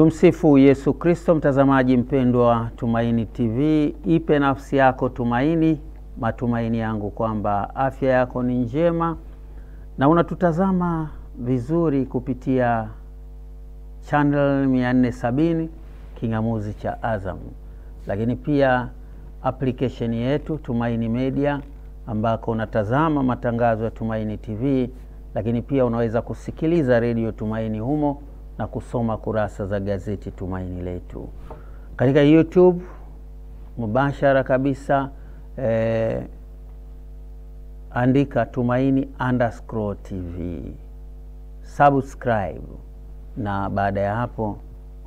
Tumsifu Yesu Kristo. Mtazamaji mpendwa Tumaini TV, ipe nafsi yako tumaini. Matumaini yangu kwamba afya yako ni njema na unatutazama vizuri kupitia channel 470 kingamuzi cha Azam, lakini pia application yetu Tumaini Media ambako unatazama matangazo ya Tumaini TV, lakini pia unaweza kusikiliza radio Tumaini humo na kusoma kurasa za gazeti Tumaini Letu. Katika YouTube mubashara kabisa andika Tumaini_TV, subscribe, na baada ya hapo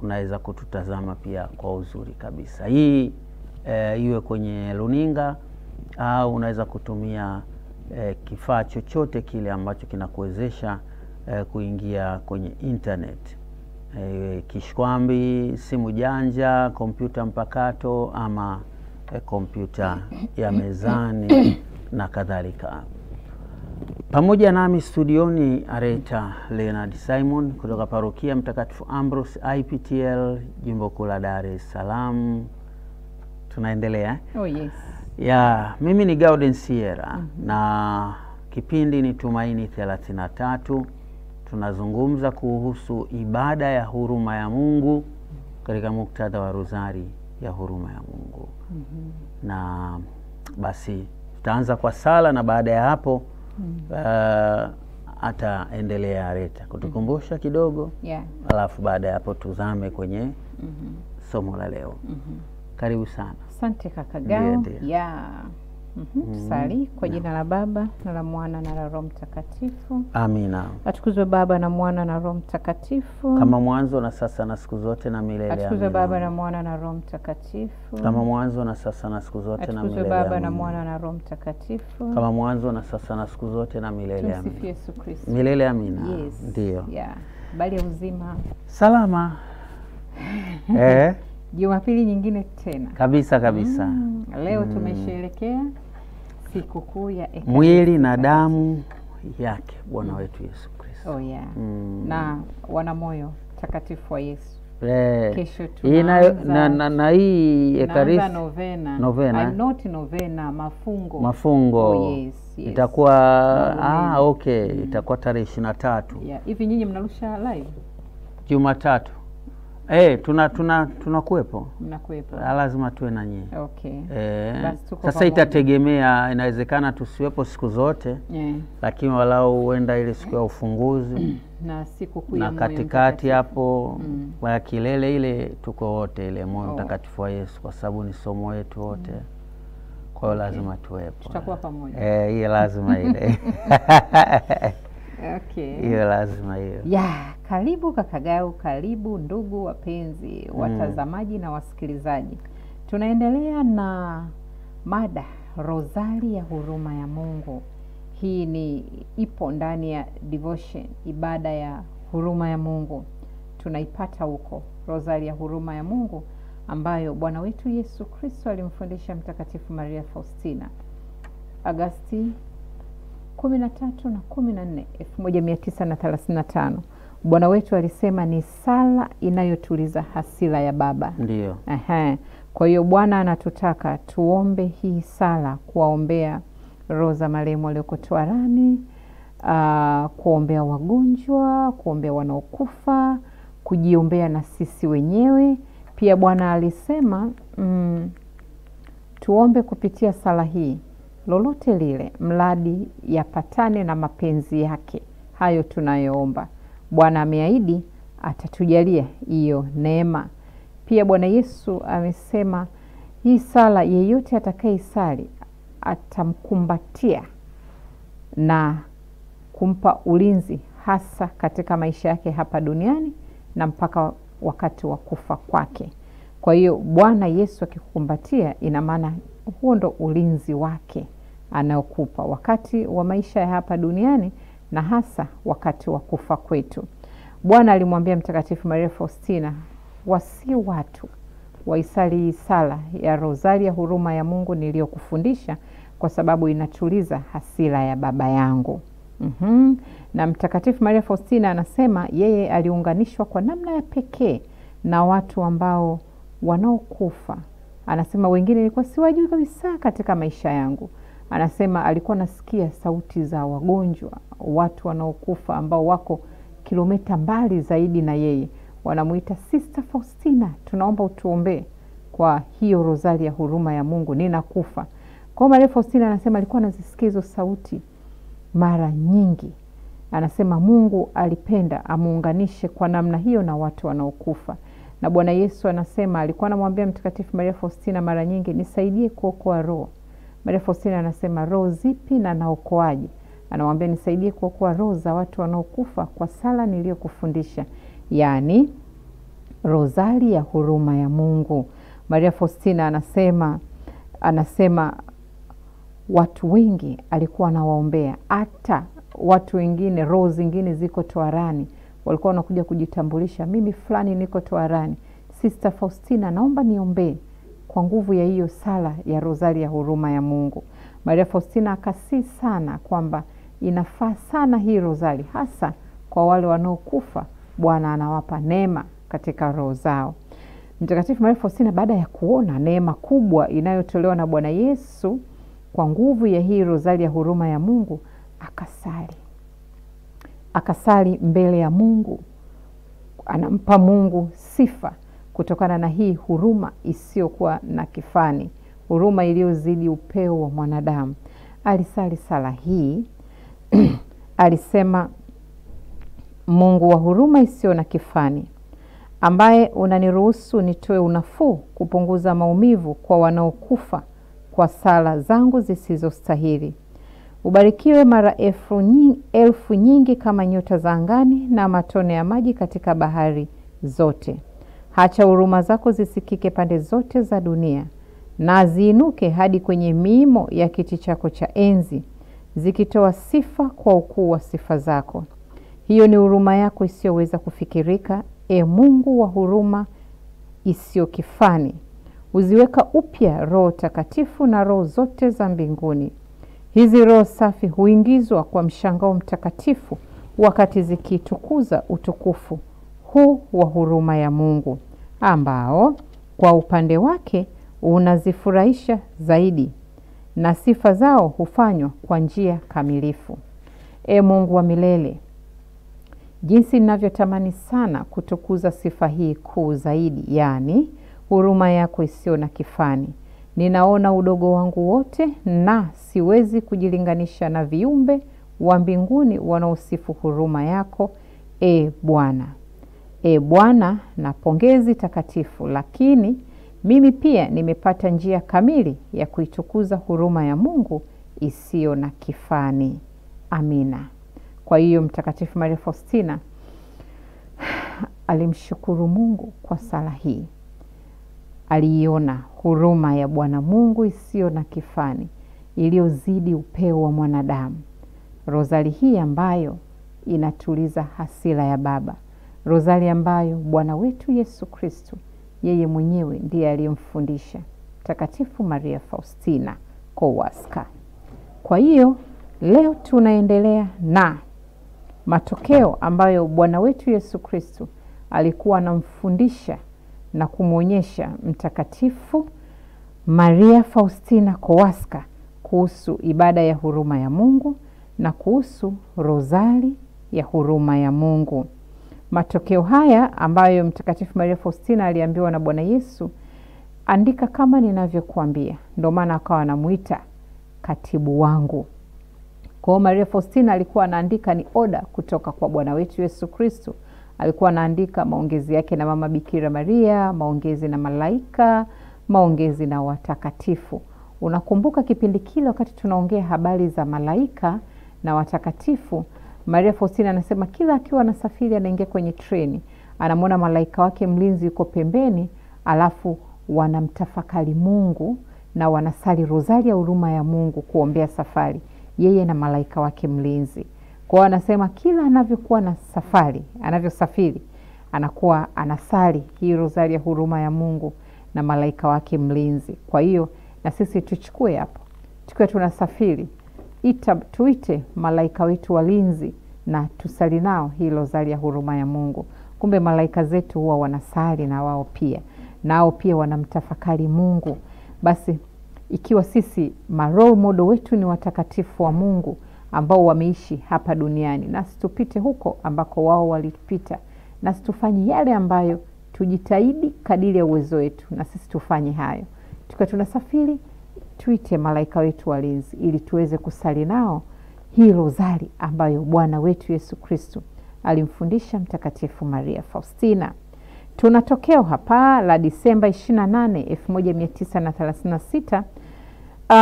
unaweza kututazama pia kwa uzuri kabisa. Hii iwe kwenye luninga au unaweza kutumia kifaa chochote kile ambacho kinakuwezesha kuingia kwenye internet, kishkwambi, simu janja, kompyuta mpakato ama kompyuta ya mezani na kadhalika. Pamoja nami studioni Areta Leonard Simon kutoka Parokia Mtakatifu Ambrose IPTL Jimbo Kuu la Dar es Salaam. Tunaendelea. Oh yes. Ya, mimi ni Gauden Sierra na kipindi ni Tumaini 33. Tunazungumza kuhusu ibada ya huruma ya Mungu katika muktadha wa rozari ya huruma ya Mungu. Na basi tutaanza kwa sala na baada ya hapo ataendelea Areta kutukumbusha kidogo. Alafu baada ya hapo tuzame kwenye somo la leo. Karibu sana. Asante kaka Gao. Tusali kwa jina la Baba na la Mwana na la Roho Mtakatifu. Amina. Atukuzwe Baba na Mwana na Roho Mtakatifu, kama mwanzo na sasa na siku zote na milele. Atukuzwe Baba na Mwana na Roho Mtakatifu, kama mwanzo na sasa na siku zote na milele. Atukuzwe Baba na Mwana na Roho Mtakatifu, kama mwanzo na sasa na siku zote na milele. Tumsifu Yesu Kristo. Milele amina. Ndio. Bali ya uzima. Salama. Jumapili nyingine tena. Kabisa. Leo tumesherehekea sikukuu ya mwili na damu yake Bwana wetu Yesu Kristo. Na wana moyo takatifu wa Yesu. Kesho tunaanza na hii Ekaristi novena. I'm not novena, mafungo. Yes. Itakuwa itakuwa tarehe 23. Hivi nyinyi mnarusha live Jumatatu? Tunakuepo. Mnakuepo. Lazima tuwe na nyinyi. Sasa itategemea, inawezekana tusiwepo siku zote. Lakini walau huenda ile siku ya ufunguzi na siku kuu ya na katikati hapo kwa kilele ile tuko wote ile moyo mtakatifu wa Yesu, kwa sababu ni somo letu wote. Kwa hiyo lazima tuwepo. Tutakuwa pamoja. Hiyo lazima ile. Hiyo lazima hiyo. Karibu kaka Gao, karibu ndugu wapenzi watazamaji na wasikilizaji. Tunaendelea na mada rozari ya huruma ya Mungu. Hii ipo ndani ya devotion, ibada ya huruma ya Mungu. Tunaipata huko rozari ya huruma ya Mungu ambayo Bwana wetu Yesu Kristo alimfundisha Mtakatifu Maria Faustina Agosti 13 na 14, 1935. Bwana wetu alisema ni sala inayotuliza hasira ya Baba. Ndio. Kwa hiyo Bwana anatutaka tuombe hii sala, kuwaombea roho za marehemu walioko toharani, kuombea wagonjwa, kuombea wanaokufa, kujiombea na sisi wenyewe. Pia Bwana alisema tuombe kupitia sala hii lolote lile, mradi yapatane na mapenzi yake. Hayo tunayoomba Bwana ameahidi atatujalia hiyo neema. Pia Bwana Yesu amesema hii sala yeyote atakayeisali atamkumbatia na kumpa ulinzi, hasa katika maisha yake hapa duniani na mpaka wakati wa kufa kwake. Kwa hiyo Bwana Yesu akikukumbatia, ina maana huo ndo ulinzi wake anaokupa wakati wa maisha ya hapa duniani na hasa wakati wa kufa kwetu. Bwana alimwambia Mtakatifu Maria Faustina wasi watu waisali sala ya rozari ya huruma ya Mungu niliyokufundisha, kwa sababu inatuliza hasira ya Baba yangu. Na Mtakatifu Maria Faustina anasema yeye aliunganishwa kwa namna ya pekee na watu ambao wanaokufa. Anasema wengine nilikuwa siwajui kabisa katika maisha yangu. Anasema alikuwa nasikia sauti za wagonjwa, watu wanaokufa ambao wako kilomita mbali zaidi na yeye. Wanamuita Sister Faustina, tunaomba utuombee kwa hiyo rozari ya huruma ya Mungu, ninakufa. Kwa Maria Faustina anasema alikuwa anazisikia hizo sauti mara nyingi. Anasema Mungu alipenda amuunganishe kwa namna hiyo na watu wanaokufa. Na Bwana Yesu anasema alikuwa anamwambia Mtakatifu Maria Faustina mara nyingi, nisaidie kuokoa roho. Maria Faustina anasema roho zipi na naokoaje? Anamwambia nisaidie kuokoa roho za watu wanaokufa kwa sala niliyokufundisha, yani rozari ya huruma ya Mungu. Maria Faustina anasema watu wengi alikuwa anawaombea, hata watu wengine roho zingine ziko toharani walikuwa wanakuja kujitambulisha, mimi fulani niko toharani, Sister Faustina naomba niombee, kwa nguvu ya hiyo sala ya rozari ya huruma ya Mungu. Maria Faustina akasii sana kwamba inafaa sana hii rozari, hasa kwa wale wanaokufa. Bwana anawapa neema katika roho zao. Mtakatifu Maria Faustina baada ya kuona neema kubwa inayotolewa na Bwana Yesu kwa nguvu ya hii rozari ya huruma ya Mungu, akasali mbele ya Mungu. Anampa Mungu sifa kutokana na hii huruma isiyokuwa na kifani, huruma iliyozidi upeo wa mwanadamu. Alisali sala hii alisema, Mungu wa huruma isiyo na kifani, ambaye unaniruhusu nitoe unafuu kupunguza maumivu kwa wanaokufa kwa sala zangu zisizostahili, ubarikiwe mara elfu nyingi kama nyota za angani na matone ya maji katika bahari zote. Hacha huruma zako zisikike pande zote za dunia, na ziinuke hadi kwenye miimo ya kiti chako cha enzi, zikitoa sifa kwa ukuu wa sifa zako. Hiyo ni huruma yako isiyoweza kufikirika, Mungu wa huruma isiyo kifani. Uziweka upya roho takatifu na roho zote za mbinguni. Hizi roho safi huingizwa kwa mshangao mtakatifu wakati zikitukuza utukufu huu wa huruma ya Mungu, ambao kwa upande wake unazifurahisha zaidi, na sifa zao hufanywa kwa njia kamilifu. Mungu wa milele, jinsi ninavyotamani sana kutukuza sifa hii kuu zaidi, yani huruma yako isiyo na kifani. Ninaona udogo wangu wote na siwezi kujilinganisha na viumbe wa mbinguni wanaosifu huruma yako, Bwana. Bwana, na pongezi takatifu, lakini mimi pia nimepata njia kamili ya kuitukuza huruma ya Mungu isiyo na kifani. Amina. Kwa hiyo Mtakatifu Maria Faustina alimshukuru Mungu kwa sala hii. Aliiona huruma ya Bwana Mungu isiyo na kifani iliyozidi upeo wa mwanadamu. Rozari hii ambayo inatuliza hasira ya Baba. Rozari ambayo Bwana wetu Yesu Kristo yeye mwenyewe ndiye aliyemfundisha Mtakatifu Maria Faustina Kowalska. Kwa hiyo leo tunaendelea na matokeo ambayo Bwana wetu Yesu Kristo alikuwa anamfundisha na kumwonyesha Mtakatifu Maria Faustina Kowalska kuhusu ibada ya huruma ya Mungu na kuhusu rozari ya huruma ya Mungu. Matokeo haya ambayo Mtakatifu Maria Faustina aliambiwa na Bwana Yesu, andika kama ninavyokuambia. Ndio maana akawa anamuita katibu wangu. Kwa Maria Faustina alikuwa anaandika ni oda kutoka kwa Bwana wetu Yesu Kristo. Alikuwa anaandika maongezi yake na Mama Bikira Maria, maongezi na malaika, maongezi na watakatifu. Unakumbuka kipindi kile wakati tunaongea habari za malaika na watakatifu, Maria Faustina anasema kila akiwa anasafiri anaingia kwenye treni, anamwona malaika wake mlinzi yuko pembeni, alafu wanamtafakari Mungu na wanasali rozari ya huruma ya Mungu kuombea safari, yeye na malaika wake mlinzi. Kwa anasema kila anavyokuwa na safari, anavyosafiri, anakuwa anasali hii rozari ya huruma ya Mungu na malaika wake mlinzi. Kwa hiyo na sisi tuchukue hapo, tukiwa tunasafiri, tuite malaika wetu walinzi na tusali nao hii rozari ya huruma ya Mungu. Kumbe malaika zetu huwa wanasali na wao pia. Nao pia wanamtafakari Mungu. Basi ikiwa sisi role model wetu ni watakatifu wa Mungu ambao wameishi hapa duniani, nasi tupite huko ambako wao walipita, nasi tufanye yale ambayo tujitahidi kadiri ya uwezo wetu, na sisi tufanye hayo. Tukiwa tunasafiri, tuite malaika wetu walinzi ili tuweze kusali nao hii rozari ambayo Bwana wetu Yesu Kristo alimfundisha Mtakatifu Maria Faustina. Tuna tokeo hapa la Disemba 28, 1936.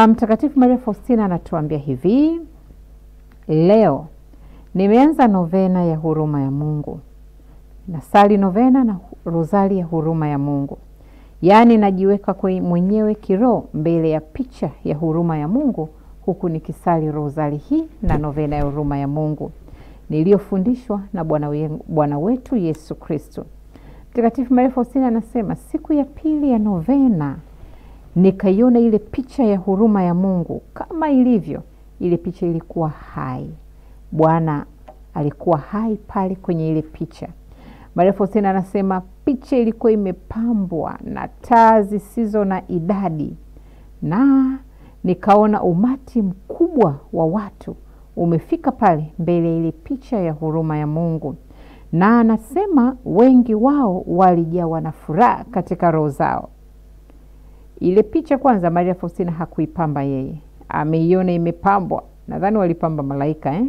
Mtakatifu Maria Faustina anatuambia hivi: leo nimeanza novena ya huruma ya Mungu. Nasali novena na rozari ya huruma ya Mungu. Yaani najiweka mwenyewe kiroho mbele ya picha ya huruma ya Mungu, huku nikisali rozari hii na novena ya huruma ya Mungu niliyofundishwa na Bwana wetu Yesu Kristo. Mtakatifu Maria Faustina anasema siku ya pili ya novena nikaiona ile picha ya huruma ya Mungu kama ilivyo. Ile picha ilikuwa hai. Bwana alikuwa hai pale kwenye ile picha. Maria Faustina anasema picha ilikuwa imepambwa na taa zisizo na idadi, na nikaona umati mkubwa wa watu umefika pale mbele ile picha ya huruma ya Mungu. Na anasema wengi wao walijawa na furaha katika roho zao. Ile picha kwanza Maria Faustina hakuipamba yeye. Ameiona imepambwa. Nadhani walipamba malaika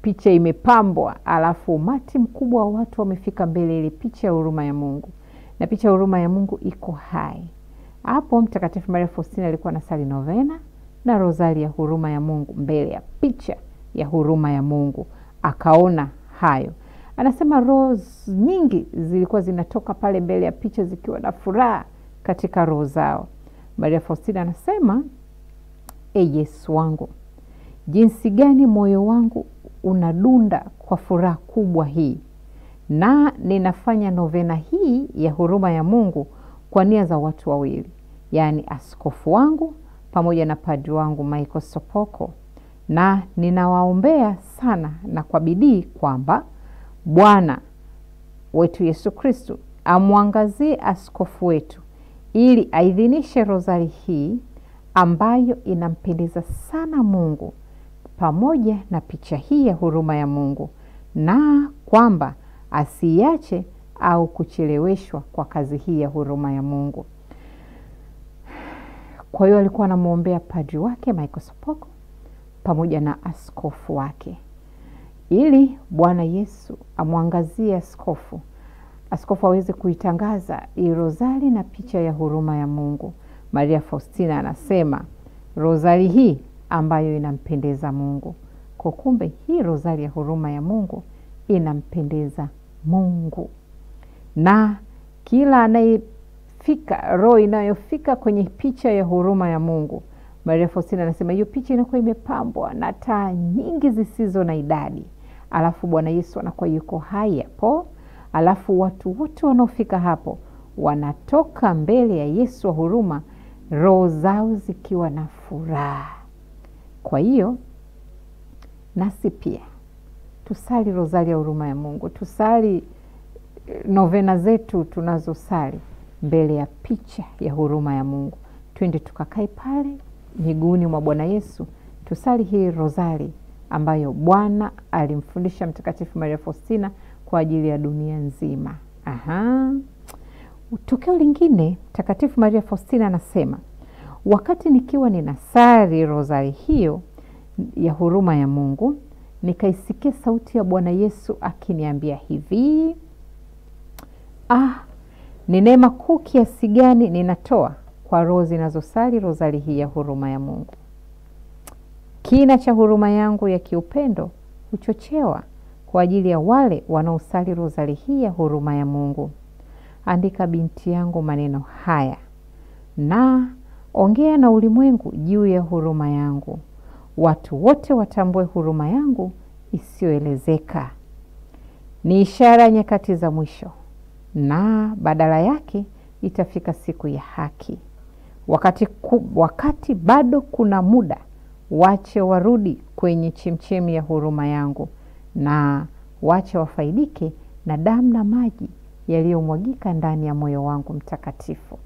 picha imepambwa, alafu umati mkubwa wa watu wamefika mbele ile picha ya huruma ya Mungu. Na picha ya huruma ya Mungu iko hai. Hapo Mtakatifu Maria Faustina alikuwa anasali novena na rozari ya huruma ya Mungu mbele ya picha ya huruma ya Mungu. Akaona hayo. Anasema roho nyingi zilikuwa zinatoka pale mbele ya picha zikiwa na furaha katika roho zao. Maria Faustina anasema, Yesu wangu, jinsi gani moyo wangu unadunda kwa furaha kubwa hii. Na ninafanya novena hii ya huruma ya Mungu kwa nia za watu wawili, yaani askofu wangu pamoja na padri wangu Michael Sopoko. Na ninawaombea sana na kwa bidii kwamba Bwana wetu Yesu Kristo amwangazie askofu wetu ili aidhinishe rozari hii ambayo inampendeza sana Mungu pamoja na picha hii ya huruma ya Mungu, na kwamba asiache au kucheleweshwa kwa kazi hii ya huruma ya Mungu. Kwa hiyo alikuwa anamuombea padri wake Michael Sopoko pamoja na askofu wake ili Bwana Yesu amwangazie askofu aweze kuitangaza hii rozari na picha ya huruma ya Mungu. Maria Faustina anasema rozari hii ambayo inampendeza Mungu. Kwa kumbe hii rozari ya huruma ya Mungu inampendeza Mungu. Na kila anayefika, roho inayofika kwenye picha ya huruma ya Mungu, Maria Faustina anasema hiyo picha inakuwa imepambwa na taa nyingi zisizo na idadi. Alafu Bwana Yesu anakuwa yuko hai hapo. Alafu watu wote wanaofika hapo wanatoka mbele ya Yesu wa huruma, roho zao zikiwa na furaha. Kwa hiyo nasi pia tusali rozari ya huruma ya Mungu. Tusali novena zetu tunazosali mbele ya picha ya huruma ya Mungu. Twende tukakae pale miguuni mwa Bwana Yesu, tusali hii rozari ambayo Bwana alimfundisha Mtakatifu Maria Faustina kwa ajili ya dunia nzima. Tokeo lingine, Mtakatifu Maria Faustina anasema, wakati nikiwa ninasali rozari hiyo ya huruma ya Mungu, nikaisikia sauti ya Bwana Yesu akiniambia hivi, ni neema kuu kiasi gani ninatoa kwa roho zinazosali rozari hii ya huruma ya Mungu. Kina cha huruma yangu ya kiupendo huchochewa kwa ajili ya wale wanaosali rozari hii ya huruma ya Mungu. Andika binti yangu maneno haya, na ongea na ulimwengu juu ya huruma yangu. Watu wote watambue huruma yangu isiyoelezeka. Ni ishara nyakati za mwisho, na badala yake itafika siku ya haki. Wakati bado kuna muda, wache warudi kwenye chemchemi ya huruma yangu, na wache wafaidike na damu na maji yaliyomwagika ndani ya moyo wangu mtakatifu.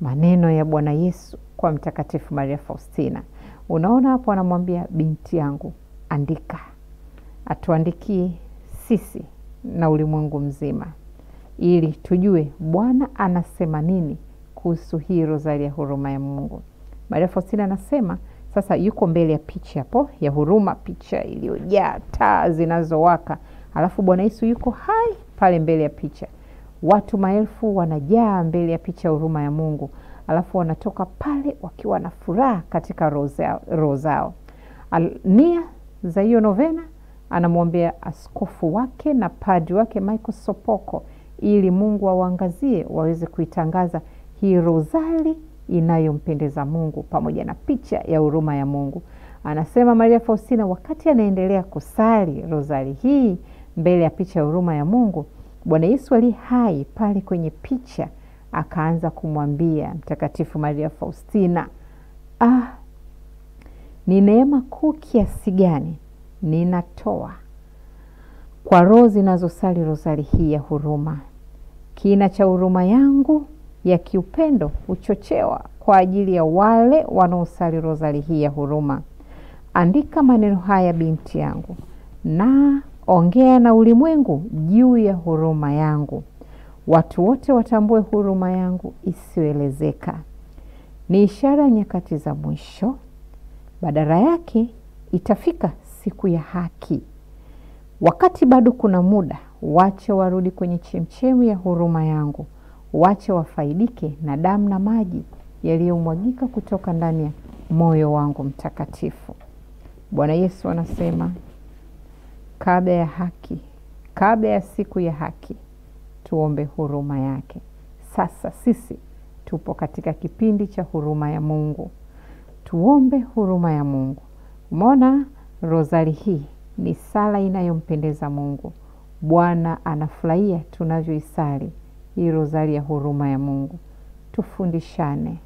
Maneno ya Bwana Yesu kwa Mtakatifu Maria Faustina. Unaona hapo anamwambia binti yangu, andika. Atuandikie sisi na ulimwengu mzima, ili tujue Bwana anasema nini kuhusu hii rozari ya huruma ya Mungu. Maria Faustina anasema sasa yuko mbele ya picha hapo ya huruma, picha iliyojaa taa zinazowaka. Alafu Bwana Yesu yuko hai pale mbele ya picha. Watu maelfu wanajaa mbele ya picha ya huruma ya Mungu. Alafu wanatoka pale wakiwa na furaha katika roho zao. Nia za hiyo novena anamwombea askofu wake na padri wake Michael Sopoko, ili Mungu awaangazie waweze kuitangaza hii rozari inayompendeza Mungu pamoja na picha ya huruma ya Mungu. Anasema Maria Faustina, wakati anaendelea kusali rozari hii mbele ya picha ya huruma ya Mungu, Bwana Yesu ali hai pale kwenye picha akaanza kumwambia Mtakatifu Maria Faustina, ni neema kuu kiasi gani ninatoa kwa roho zinazosali rozari hii ya huruma. Kina cha huruma yangu ya kiupendo huchochewa kwa ajili ya wale wanaosali rozari hii ya huruma. Andika maneno haya binti yangu, na ongea na ulimwengu juu ya huruma yangu. Watu wote watambue huruma yangu isiyoelezeka. Ni ishara nyakati za mwisho. Badala yake itafika siku ya haki. Wakati bado kuna muda, wache warudi kwenye chemchemi ya huruma yangu. Wache wafaidike na damu na maji yaliyomwagika kutoka ndani ya moyo wangu mtakatifu. Bwana Yesu anasema, kabla ya haki, kabla ya siku ya haki, tuombe huruma yake. Sasa sisi tupo katika kipindi cha huruma ya Mungu. Tuombe huruma ya Mungu. Umeona, rozari hii ni sala inayompendeza Mungu. Bwana anafurahia tunavyoisali hii rozari ya huruma ya Mungu. Tufundishane.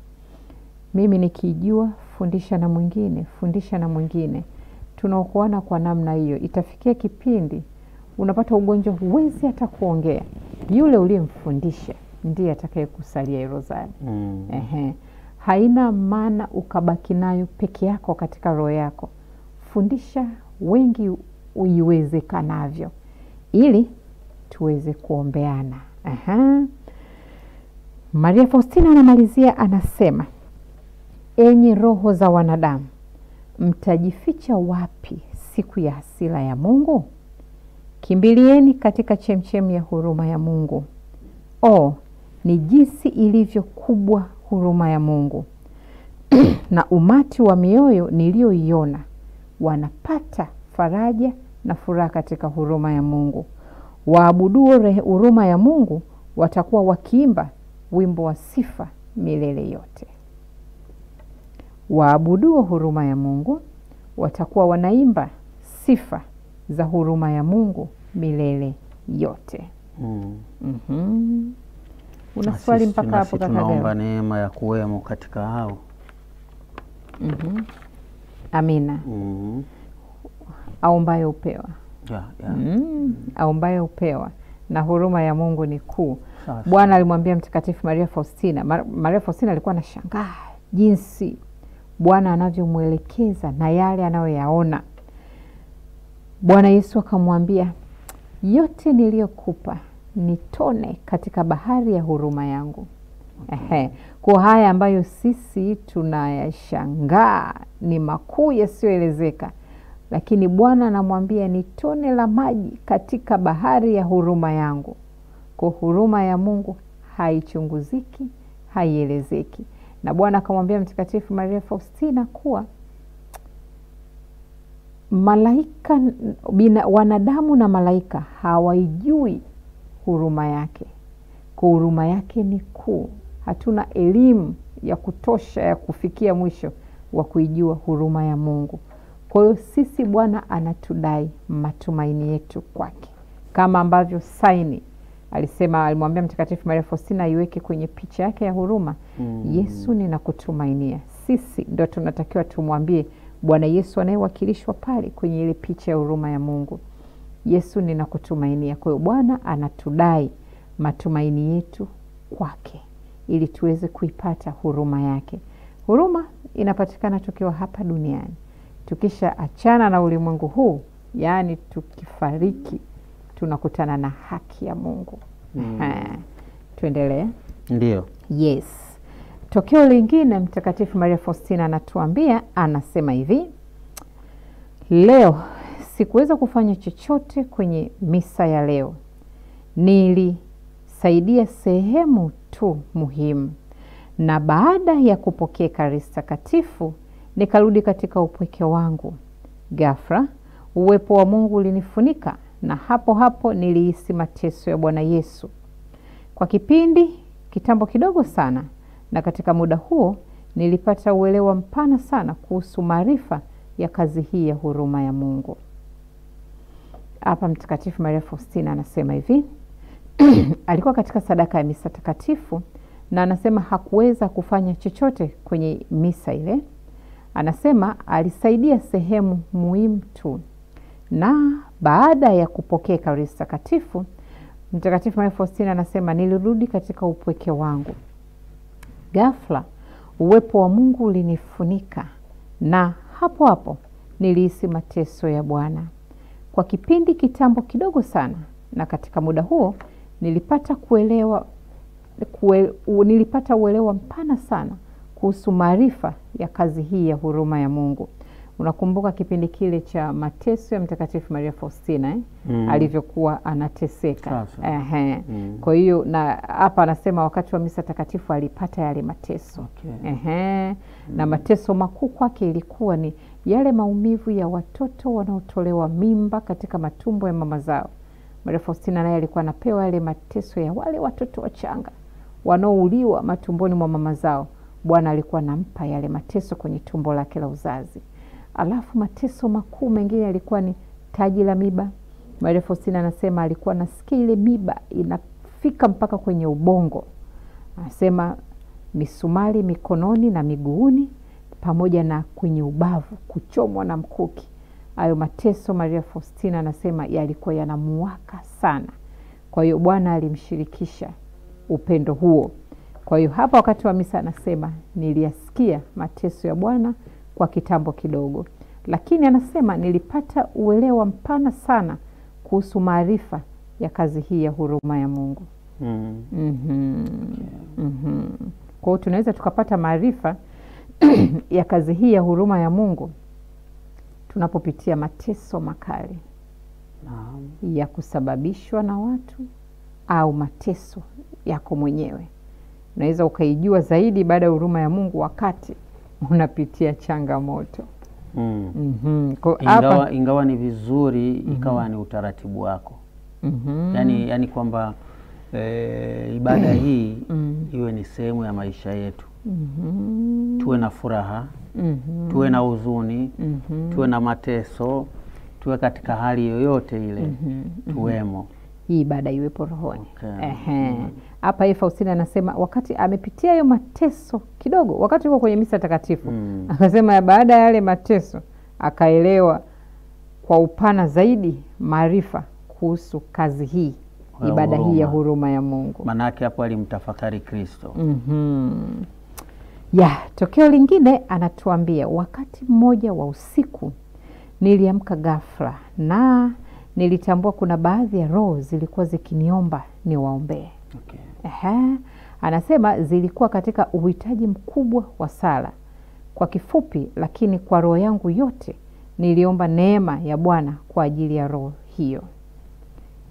Mimi nikijua, fundisha na mwingine, fundisha na mwingine. Tunaokuana kwa namna hiyo, itafikia kipindi unapata ugonjwa huwezi hata kuongea. Yule uliyemfundisha ndiye atakayekusalia hii rozari. Haina maana ukabaki nayo peke yako katika roho yako. Fundisha wengi uiwezekanavyo, ili tuweze kuombeana. Maria Faustina anamalizia anasema, enyi roho za wanadamu, mtajificha wapi siku ya hasira ya Mungu? Kimbilieni katika chemchemi ya huruma ya Mungu. Ni jinsi ilivyo kubwa huruma ya Mungu. Na umati wa mioyo nilioiona wanapata faraja na furaha katika huruma ya Mungu. Waabuduo huruma ya Mungu watakuwa wakiimba wimbo wa sifa milele yote. Waabuduo huruma ya Mungu watakuwa wanaimba sifa za huruma ya Mungu milele yote. Una swali mpaka hapo kaka? Tunaomba neema ya kuwemo katika hao. Amina. Aombaye upewa. Aombaye upewa. Na huruma ya Mungu ni kuu. Bwana alimwambia Mtakatifu Maria Faustina. Maria Faustina alikuwa anashangaa jinsi Bwana anavyomwelekeza na yale anayoyaona. Bwana Yesu akamwambia, yote niliyokupa ni tone katika bahari ya huruma yangu. Kwa haya ambayo sisi tunayashangaa ni makuu yasiyoelezeka, lakini Bwana anamwambia ni tone la maji katika bahari ya huruma yangu. Kwa huruma ya Mungu haichunguziki, haielezeki. Na Bwana akamwambia Mtakatifu Maria Faustina kuwa malaika, wanadamu na malaika hawaijui huruma yake. Kwa huruma yake ni kuu. Hatuna elimu ya kutosha ya kufikia mwisho wa kuijua huruma ya Mungu. Kwa hiyo sisi Bwana anatudai matumaini yetu kwake. Kama ambavyo saini alimwambia Mtakatifu Maria Faustina aiweke kwenye picha yake ya huruma. Yesu, ninakutumainia. Sisi ndio tunatakiwa tumwambie Bwana Yesu anayewakilishwa pale kwenye ile picha ya huruma ya Mungu, Yesu, ninakutumainia. Kwa hiyo Bwana anatudai matumaini yetu kwake ili tuweze kuipata huruma yake. Huruma inapatikana tukiwa hapa duniani. Tukisha achana na ulimwengu huu, yaani tukifariki, tunakutana na haki ya Mungu. Tuendelee. Ndio. Yes. Tokeo lingine, Mtakatifu Maria Faustina anatuambia, anasema hivi: leo sikuweza kufanya chochote kwenye misa ya leo. Nilisaidia sehemu tu muhimu, na baada ya kupokea Ekaristi Takatifu nikarudi katika upweke wangu. Ghafla uwepo wa Mungu ulinifunika, na hapo hapo nilihisi mateso ya Bwana Yesu kwa kitambo kidogo sana, na katika muda huo nilipata uelewa mpana sana kuhusu maarifa ya kazi hii ya huruma ya Mungu. Hapa Mtakatifu Maria Faustina anasema hivi alikuwa katika sadaka ya misa takatifu, na anasema hakuweza kufanya chochote kwenye misa ile. Anasema alisaidia sehemu muhimu tu, na baada ya kupokea Ekaristi Takatifu, Mtakatifu Maria Faustina anasema nilirudi katika upweke wangu. Ghafla uwepo wa Mungu ulinifunika, na hapo hapo nilihisi mateso ya Bwana kwa kitambo kidogo sana, na katika muda huo nilipata uelewa mpana sana kuhusu maarifa ya kazi hii ya huruma ya Mungu. Unakumbuka kipindi kile cha mateso ya Mtakatifu Maria Faustina alivyokuwa anateseka. Kwa hiyo na hapa anasema wakati wa misa takatifu alipata yale mateso. Na mateso makuu kwake ilikuwa ni yale maumivu ya watoto wanaotolewa mimba katika matumbo ya mama zao. Maria Faustina naye alikuwa anapewa yale mateso ya wale watoto wachanga wanaouliwa matumboni mwa mama zao. Bwana alikuwa anampa yale mateso kwenye tumbo lake la uzazi. Alafu mateso makuu mengine yalikuwa ni taji la miba. Maria Faustina anasema alikuwa anasikia ile miba inafika mpaka kwenye ubongo. Anasema misumari mikononi na miguuni, pamoja na kwenye ubavu, kuchomwa na mkuki. Hayo mateso Maria Faustina anasema yalikuwa yanamuwaka sana. Kwa hiyo Bwana alimshirikisha upendo huo. Kwa hiyo hapa wakati wa misa anasema niliyasikia mateso ya Bwana kwa kitambo kidogo, lakini anasema nilipata uelewa mpana sana kuhusu maarifa ya kazi hii ya huruma ya Mungu. Kwa hiyo tunaweza tukapata maarifa ya kazi hii ya huruma ya Mungu tunapopitia mateso makali ya kusababishwa na watu au mateso yako mwenyewe. Unaweza ukaijua zaidi baada ya huruma ya Mungu wakati unapitia changamoto. Ingawa ni vizuri ikawa ni utaratibu wako. Yani kwamba ibada hii iwe ni sehemu ya maisha yetu. Tuwe na furaha, tuwe na huzuni, tuwe na mateso, tuwe katika hali yoyote ile, tuwemo. Hii ibada iwepo rohoni. Hapa Faustina anasema wakati amepitia hayo mateso kidogo, wakati yuko kwenye misa takatifu, akasema baada ya yale mateso akaelewa kwa upana zaidi maarifa kuhusu kazi hii, ibada hii ya huruma ya Mungu. Manake hapo alimtafakari Kristo. Tokeo lingine anatuambia wakati mmoja wa usiku niliamka ghafla, na nilitambua kuna baadhi ya roho zilikuwa zikiniomba niwaombee. Anasema zilikuwa katika uhitaji mkubwa wa sala. Kwa kifupi, lakini kwa roho yangu yote niliomba neema ya Bwana kwa ajili ya roho hiyo.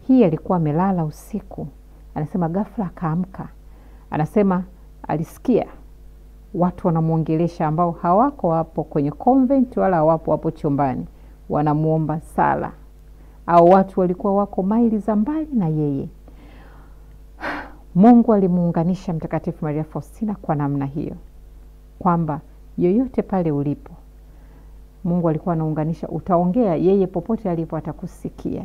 Hii alikuwa amelala usiku. Anasema ghafla akaamka. Anasema alisikia watu wanamuongelesha ambao hawako hapo kwenye convent wala hawapo hapo chumbani, wanamuomba sala, au watu walikuwa wako maili za mbali na yeye. Mungu alimuunganisha Mtakatifu Maria Faustina kwa namna hiyo, kwamba yoyote pale ulipo, Mungu alikuwa anaunganisha, utaongea, yeye popote alipo atakusikia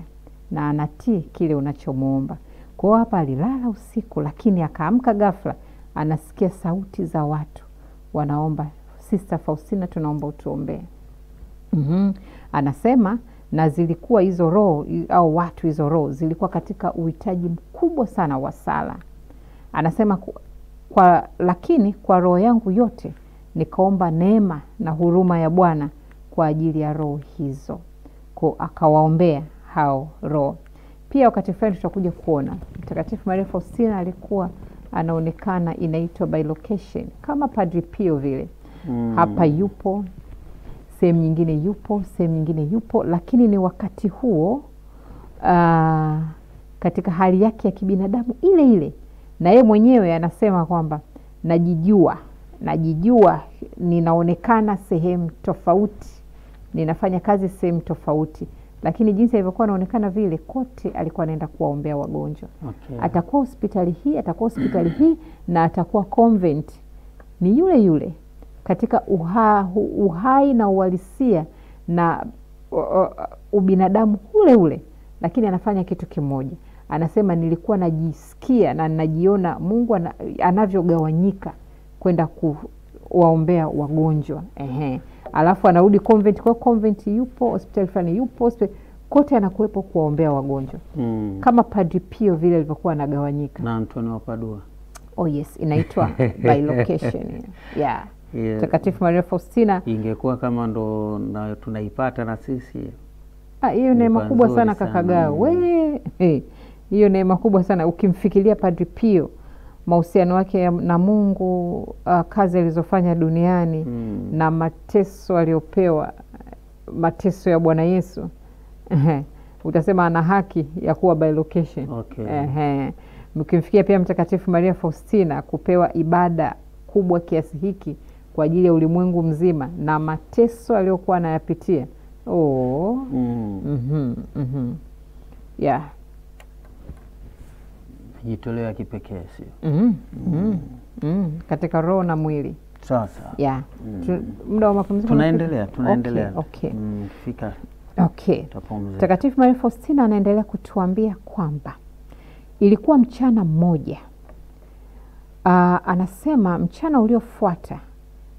na anatii kile unachomuomba. Kwa hapa alilala usiku, lakini akaamka ghafla, anasikia sauti za watu wanaomba, Sister Faustina tunaomba utuombee. Anasema na zilikuwa hizo roho au watu, hizo roho zilikuwa katika uhitaji mkubwa sana wa sala. Anasema lakini kwa roho yangu yote nikaomba neema na huruma ya Bwana kwa ajili ya roho hizo. Kwa akawaombea hao roho. Pia wakati fulani tutakuja kuona Mtakatifu Maria Faustina alikuwa anaonekana, inaitwa bilocation, kama Padre Pio vile. Hapa yupo, sehemu nyingine yupo, sehemu nyingine yupo, lakini ni wakati huo katika hali yake ya kibinadamu ile ile. Na yeye mwenyewe anasema kwamba najijua ninaonekana sehemu tofauti, ninafanya kazi sehemu tofauti, lakini jinsi alivyokuwa anaonekana vile kote alikuwa anaenda kuwaombea wagonjwa. Atakuwa hospitali hii na atakuwa convent, ni yule yule katika uhai na uhalisia na ubinadamu ule ule, lakini anafanya kitu kimoja. Anasema nilikuwa najisikia na najiona Mungu anavyogawanyika kwenda kuwaombea wagonjwa. Alafu anarudi convent, kwa convent yupo, hospitali fulani yupo, kote anakuwepo kuwaombea wagonjwa. Kama Padre Pio vile alivyokuwa anagawanyika. Na Antonio wa Padua. Oh yes, inaitwa bilocation. Yeah. Mtakatifu Maria Faustina ingekuwa kama ndo na tunaipata na sisi. Hiyo neema kubwa sana kakagao. Hiyo neema kubwa sana ukimfikiria Padre Pio, mahusiano yake na Mungu, kazi alizofanya duniani na mateso aliyopewa, mateso ya Bwana Yesu. Utasema ana haki ya kuwa bilocation. Mkimfikia pia Mtakatifu Maria Faustina kupewa ibada kubwa kiasi hiki kwa ajili ya ulimwengu mzima na mateso aliyokuwa anayapitia. Yeah. Jitoleo ya kipekee sio? Katika roho na mwili. Sasa. Yeah. Muda wa mapumziko tunaendelea. Okay. Fika. Okay. Mtakatifu Maria Faustina anaendelea kutuambia kwamba ilikuwa mchana mmoja. Anasema mchana uliofuata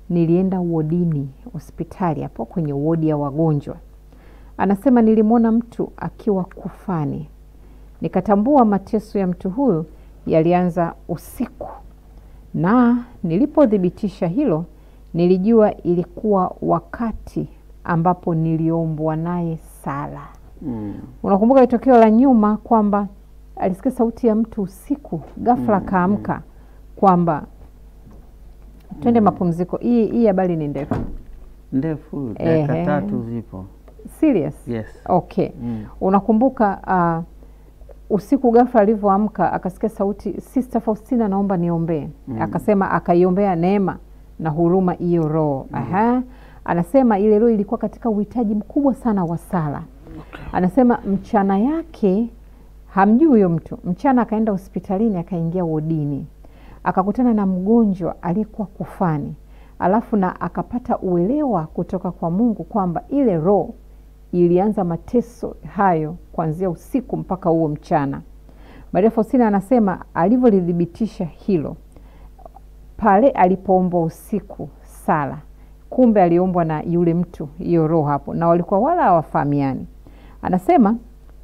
nilienda wodini, hospitali hapo kwenye wodi ya wagonjwa. Anasema nilimwona mtu akiwa kufani. Nikatambua mateso ya mtu huyu yalianza usiku. Na nilipothibitisha hilo, nilijua ilikuwa wakati ambapo niliombwa naye sala. Unakumbuka tokeo la nyuma kwamba alisikia sauti ya mtu usiku, ghafla kaamka kwamba twende mapumziko. Hii habari ni ndefu. Dakika 3 zipo. Serious? Yes. Okay. Unakumbuka usiku ghafla alivyoamka akasikia sauti, Sister Faustina naomba niombee. Akasema akaiombea neema na huruma hiyo roho. Anasema ile roho ilikuwa katika uhitaji mkubwa sana wa sala. Anasema mchana yake hamjui huyo mtu. Mchana akaenda hospitalini, akaingia wodini. Akakutana na mgonjwa aliyekuwa kufani. Alafu na akapata uelewa kutoka kwa Mungu kwamba ile roho ilianza mateso hayo kuanzia usiku mpaka huo mchana. Maria Faustina anasema alivyolithibitisha hilo pale alipoomba usiku sala. Kumbe aliombwa na yule mtu, hiyo roho hapo, na walikuwa wala hawafahamiani. Anasema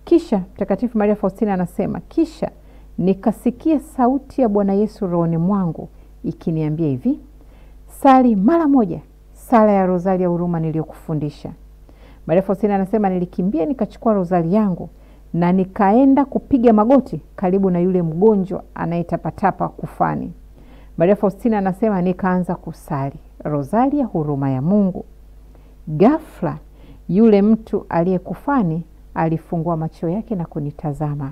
kisha Mtakatifu Maria Faustina anasema kisha nikasikia sauti ya Bwana Yesu rohoni mwangu ikiniambia hivi, sali mara moja sala ya rozari ya huruma niliyokufundisha. Maria Faustina anasema nilikimbia nikachukua rozari yangu na nikaenda kupiga magoti karibu na yule mgonjwa anayetapatapa kufani. Maria Faustina anasema nikaanza kusali rozari ya huruma ya Mungu. Ghafla yule mtu aliyekufani alifungua macho yake na kunitazama.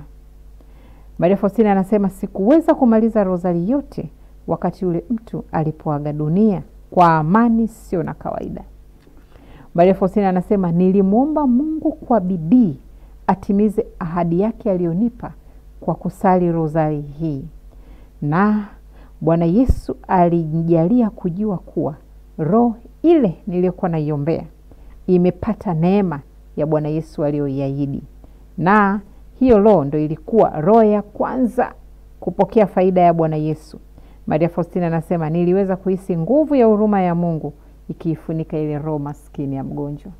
Maria Faustina anasema sikuweza kumaliza rozari yote wakati yule mtu alipoaga dunia kwa amani sio na kawaida. Maria Faustina anasema nilimwomba Mungu kwa bidii atimize ahadi yake aliyonipa kwa kusali rozari hii. Na Bwana Yesu alinijalia kujua kuwa roho ile niliyokuwa naiombea imepata neema ya Bwana Yesu aliyoiahidi. Na hiyo roho ndo ilikuwa roho ya kwanza kupokea faida ya Bwana Yesu. Maria Faustina anasema niliweza kuhisi nguvu ya huruma ya Mungu ikiifunika ile roho maskini ya mgonjwa.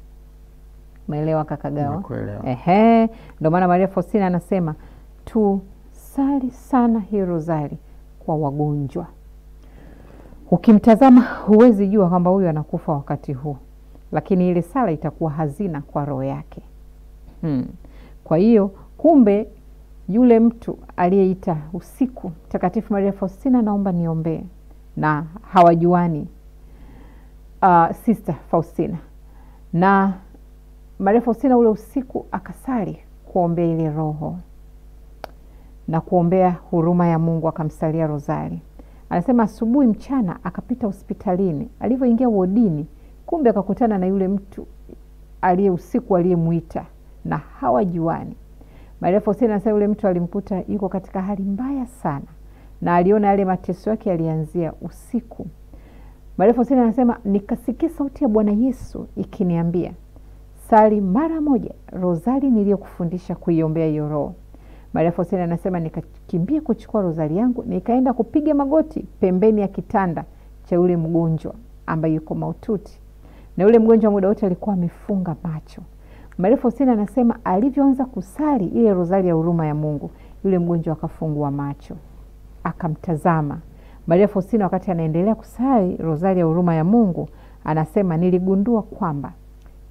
Umeelewa Kakagawa? Nakuelewa. Ehe, ndio maana Maria Faustina anasema tusali sana hii rozari kwa wagonjwa. Ukimtazama huwezi jua kwamba huyu anakufa wakati huu, lakini ile sala itakuwa hazina kwa roho yake. Kwa hiyo kumbe yule mtu aliyeita usiku, Mtakatifu Maria Faustina naomba niombee, na hawajuani Sister Faustina, na Maria Faustina ule usiku akasali kuombea ile roho na kuombea huruma ya Mungu, akamsalia rozari. Anasema asubuhi mchana akapita hospitalini, alivyoingia wodini kumbe akakutana na yule mtu aliye usiku aliyemuita, na hawajuani. Maria Faustina anasema yule mtu alimkuta yuko katika hali mbaya sana, na aliona yale mateso yake yalianzia usiku. Maria Faustina anasema nikasikia sauti ya Bwana Yesu ikiniambia, sali mara moja rozari niliyokufundisha kuiombea hiyo roho. Maria Faustina anasema nikakimbia kuchukua rozari yangu, nikaenda kupiga magoti pembeni ya kitanda cha yule mgonjwa ambaye yuko mahututi, na yule mgonjwa muda wote alikuwa amefunga macho. Maria Faustina anasema alivyoanza kusali ile rozari ya huruma ya Mungu, yule mgonjwa akafungua macho akamtazama Maria Faustina. Wakati anaendelea kusali rozari ya huruma ya Mungu, anasema niligundua kwamba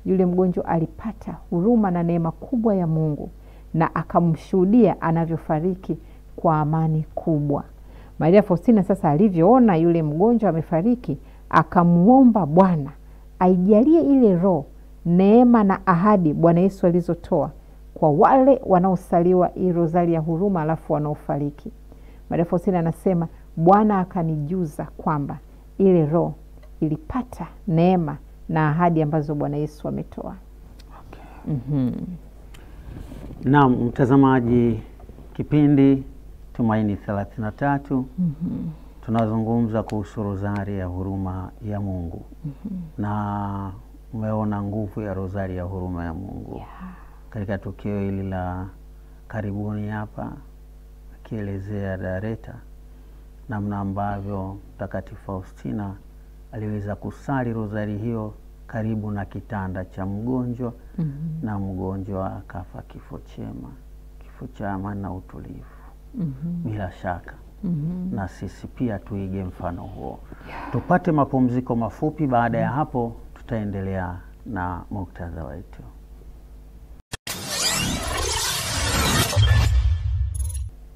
yule mgonjwa alipata huruma na neema kubwa ya Mungu, na akamshuhudia anavyofariki kwa amani kubwa. Maria Faustina sasa alivyoona yule mgonjwa amefariki, akamuomba Bwana aijalie ile roho neema na ahadi Bwana Yesu alizotoa kwa wale wanaosaliwa hii rozari ya huruma alafu wanaofariki. Maria Faustina anasema Bwana akanijuza kwamba ile roho ilipata neema na ahadi ambazo Bwana Yesu ametoa. Okay. Naam, mtazamaji, kipindi Tumaini 33 tunazungumza kuhusu rozari ya huruma ya Mungu. Na umeona nguvu ya rozari ya huruma ya Mungu katika tukio hili la karibuni hapa, akielezea Dareta namna ambavyo Mtakatifu Faustina aliweza kusali rozari hiyo karibu na kitanda cha mgonjwa, na mgonjwa akafa kifo chema, kifo cha amani na utulivu. Bila shaka na sisi pia tuige mfano huo. Tupate mapumziko mafupi, baada ya hapo tutaendelea na muktadha wetu.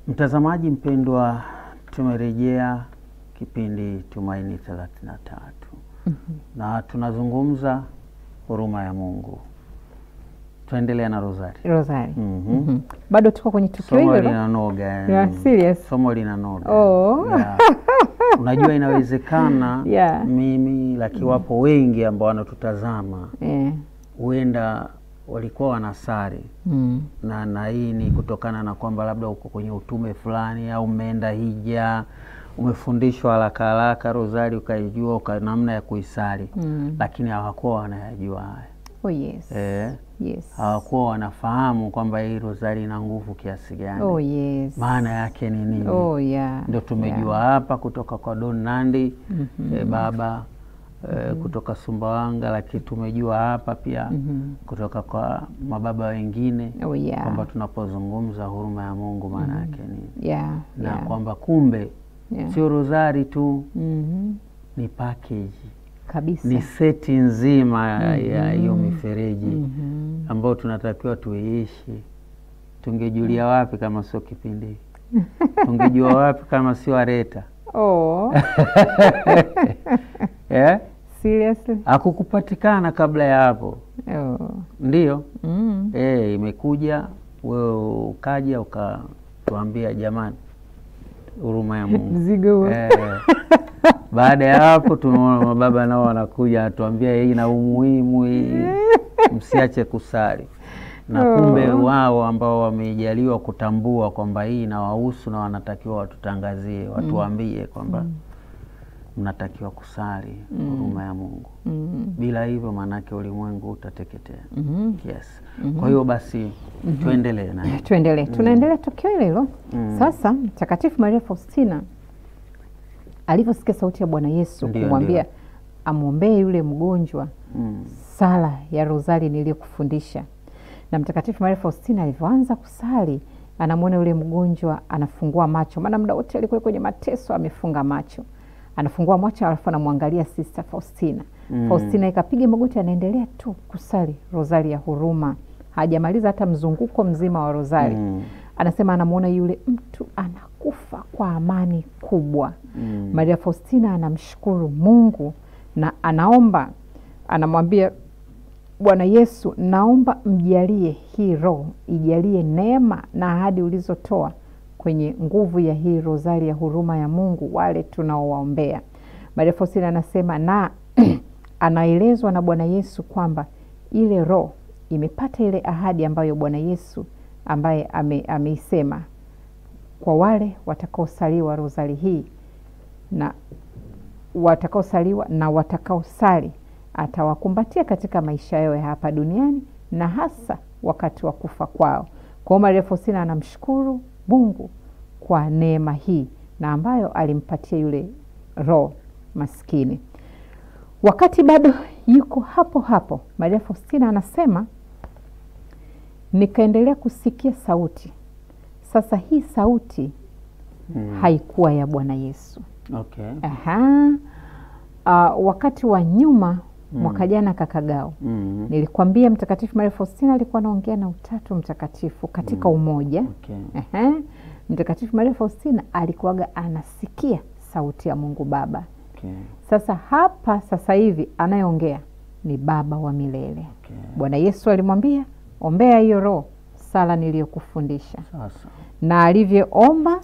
Mtazamaji mpendwa, tumerejea kipindi Tumaini 33 na tunazungumza huruma ya Mungu. Tuendelea na rozari. Rozari. Bado tuko kwenye tukio hilo. Somo linanoga. Yeah, serious. Somo linanoga. Yeah. Unajua inawezekana mimi lakini wapo wengi ambao wanatutazama. Huenda walikuwa wanasari. Na hii ni kutokana na kwamba labda uko kwenye utume fulani au umeenda hija, umefundishwa haraka rozari ukaijua namna ya kuisali, lakini hawakuwa wanayajua haya. Oh yes. Yes. Hawakuwa wanafahamu kwamba hii rozari ina nguvu kiasi gani. Oh yes. Maana yake ni nini? Oh yeah. Ndio tumejua hapa kutoka kwa Don Nandi, baba kutoka Sumbawanga, lakini tumejua hapa pia kutoka kwa mababa wengine kwamba tunapozungumza huruma ya Mungu maana yake nini. Na kwamba kumbe sio rozari tu, ni package kabisa, ni seti nzima ya hiyo mifereji ambayo tunatakiwa tuiishi. Tungejulia wapi kama sio kipindi? Tungejua wapi kama sio Areta? Seriously? Hakukupatikana kabla ya hapo. Ndio. Imekuja, wewe ukaja ukatuambia jamani, huruma ya Mungu. Mzigo. Baada ya hapo tunaona mababa nao wanakuja atuambia hii na umuhimu hii, msiache kusali. Na kumbe wao ambao wamejaliwa kutambua kwamba hii inawahusu na wanatakiwa watutangazie, watuambie kwamba mnatakiwa kusali huruma ya Mungu. Bila hivyo manake ulimwengu utateketea. Yes. Kwa hiyo basi tuendelee na tuendelee. Tunaendelea tukio hilo. Sasa Mtakatifu Maria Faustina alivyosikia sauti ya Bwana Yesu kumwambia amwombee yule mgonjwa sala ya rozari niliyokufundisha. Na Mtakatifu Maria Faustina alivyoanza kusali, anamwona yule mgonjwa anafungua macho, maana muda wote alikuwa kwenye mateso amefunga macho. Anafungua macho alafu anamwangalia Sister Faustina. Faustina ikapiga magoti, anaendelea tu kusali rozari ya huruma. Hajamaliza hata mzunguko mzima wa rozari. Anasema anamuona yule mtu anakufa kwa amani kubwa. Maria Faustina anamshukuru Mungu na anaomba, anamwambia Bwana Yesu, naomba mjalie hii roho, ijalie neema na ahadi ulizotoa kwenye nguvu ya hii rozari ya huruma ya Mungu wale tunaowaombea. Maria Faustina anasema na anaelezwa na Bwana Yesu kwamba ile roho imepata ile ahadi ambayo Bwana Yesu ambaye ameisema kwa wale watakaosaliwa rozari hii, na watakaosaliwa na watakaosali atawakumbatia katika maisha yao ya hapa duniani na hasa wakati wa kufa kwao. Kwa Maria Faustina anamshukuru Mungu kwa neema hii na ambayo alimpatia yule roho maskini. Wakati bado yuko hapo hapo, Maria Faustina anasema nikaendelea kusikia sauti. Sasa hii sauti haikuwa ya Bwana Yesu. Okay. Wakati wa nyuma mwaka jana Kakagao, nilikwambia Mtakatifu Maria Faustina alikuwa anaongea na Utatu Mtakatifu katika umoja. Okay. Mtakatifu Maria Faustina alikuwaga anasikia sauti ya Mungu Baba. Okay. Sasa hapa sasa hivi anayeongea ni Baba wa milele. Okay. Bwana Yesu alimwambia ombea hiyo roho sala niliyokufundisha. Sasa. Na alivyoomba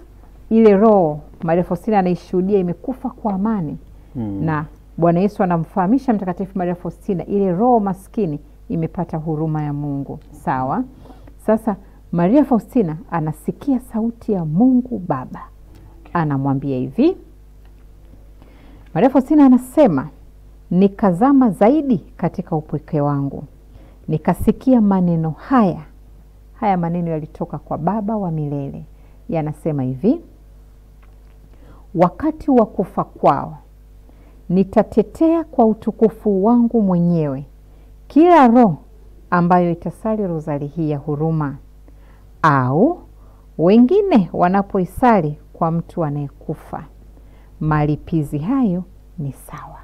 ile roho, Maria Faustina anaishuhudia imekufa kwa amani. Na Bwana Yesu anamfahamisha Mtakatifu Maria Faustina ile roho maskini imepata huruma ya Mungu. Sawa? Sasa Maria Faustina anasikia sauti ya Mungu Baba. Okay. Anamwambia hivi. Maria Faustina anasema nikazama zaidi katika upweke wangu. Nikasikia maneno haya. Haya maneno yalitoka kwa Baba wa milele. Yanasema hivi: wakati wa kufa kwao nitatetea kwa utukufu wangu mwenyewe kila roho ambayo itasali rozari hii ya huruma, au wengine wanapoisali kwa mtu anayekufa. Malipizi hayo ni sawa.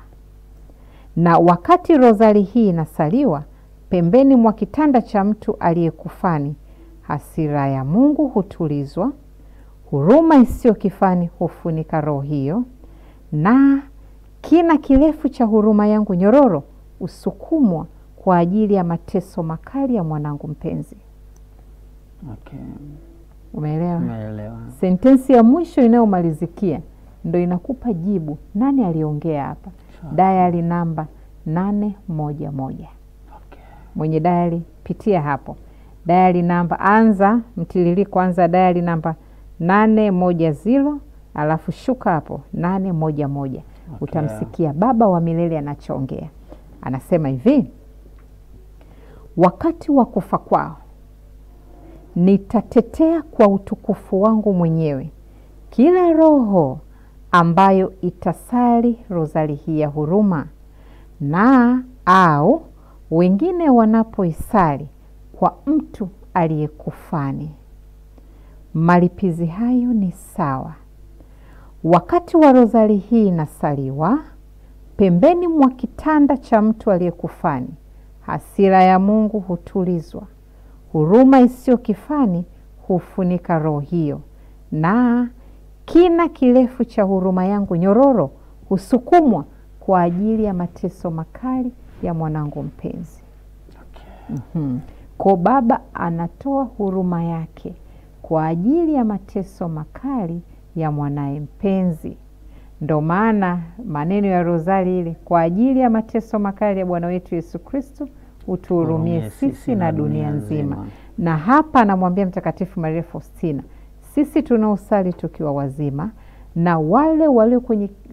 Na wakati rozari hii inasaliwa pembeni mwa kitanda cha mtu aliyekufani, hasira ya Mungu hutulizwa, huruma isiyo kifani hufunika roho hiyo, na kina kirefu cha huruma yangu nyororo usukumwa kwa ajili ya mateso makali ya mwanangu mpenzi. Okay. Umeelewa? Umeelewa. Sentensi ya mwisho inayomalizikia ndio inakupa jibu nani aliongea hapa. Diary namba 811. Okay. Mwenye diary pitia hapo. Diary namba, anza mtiririko, anza diary namba 810 alafu shuka hapo 811. Okay. Utamsikia Baba wa milele anachoongea. Anasema hivi: wakati wa kufa kwao nitatetea kwa utukufu wangu mwenyewe kila roho ambayo itasali rozari hii ya huruma, na au wengine wanapoisali kwa mtu aliyekufani. Malipizi hayo ni sawa. Wakati wa rozari hii inasaliwa pembeni mwa kitanda cha mtu aliyekufani, hasira ya Mungu hutulizwa, huruma isiyo kifani hufunika roho hiyo, na kina kirefu cha huruma yangu nyororo husukumwa kwa ajili ya mateso makali ya mwanangu mpenzi. Okay. Kwa Baba anatoa huruma yake kwa ajili ya mateso makali ya mwanae mpenzi. Ndo maana maneno ya rozari ile, kwa ajili ya mateso makali ya Bwana wetu Yesu Kristo utuhurumie sisi na dunia nzima. Na hapa anamwambia Mtakatifu Maria Faustina, sisi tunaosali tukiwa wazima na wale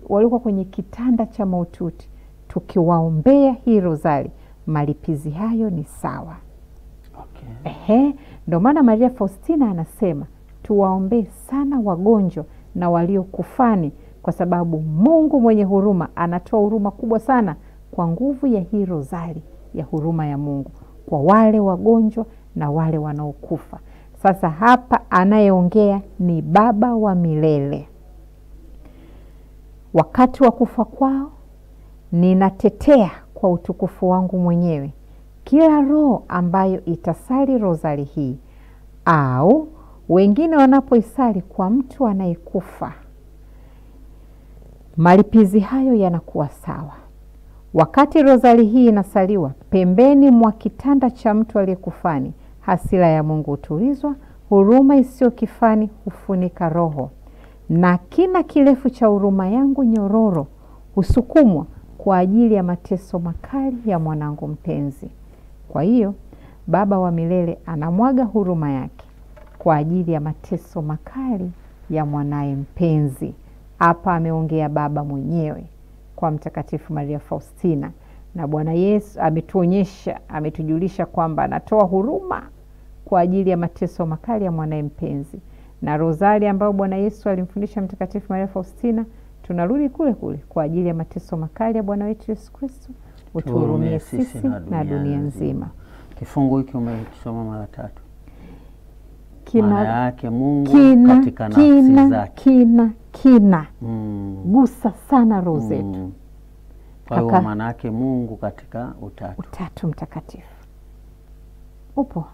walio kwenye kitanda cha maututi tukiwaombea hii rozari, malipizi hayo ni sawa. Okay. Ndio maana Maria Faustina anasema tuwaombee sana wagonjwa na waliokufani, kwa sababu Mungu mwenye huruma anatoa huruma kubwa sana kwa nguvu ya hii rozari ya huruma ya Mungu kwa wale wagonjwa na wale wanaokufa. Sasa hapa anayeongea ni Baba wa milele. Wakati wa kufa kwao, ninatetea kwa utukufu wangu mwenyewe kila roho ambayo itasali rozari hii au wengine wanapoisali kwa mtu anayekufa. Malipizi hayo yanakuwa sawa. Wakati rozari hii inasaliwa, pembeni mwa kitanda cha mtu aliyekufani, hasira ya Mungu hutulizwa, huruma isiyo kifani hufunika roho, na kina kirefu cha huruma yangu nyororo husukumwa kwa ajili ya mateso makali ya mwanangu mpenzi. Kwa hiyo Baba wa milele anamwaga huruma yake kwa ajili ya mateso makali ya mwanaye mpenzi. Hapa ameongea Baba mwenyewe kwa Mtakatifu Maria Faustina, na Bwana Yesu ametujulisha kwamba anatoa huruma kwa ajili ya mateso makali ya mwanaye mpenzi. Na rozari ambayo Bwana Yesu alimfundisha Mtakatifu Maria Faustina, tunarudi kule kule kwa ajili ya mateso makali ya Bwana wetu Yesu Kristo, utuhurumie sisi na dunia nzima. Kifungu hiki umekisoma mara 3. Maana yake Mungu katika nafsi zake kina gusa sana roho zetu. Kwa hiyo maana yake Mungu katika utatu mtakatifu. Upo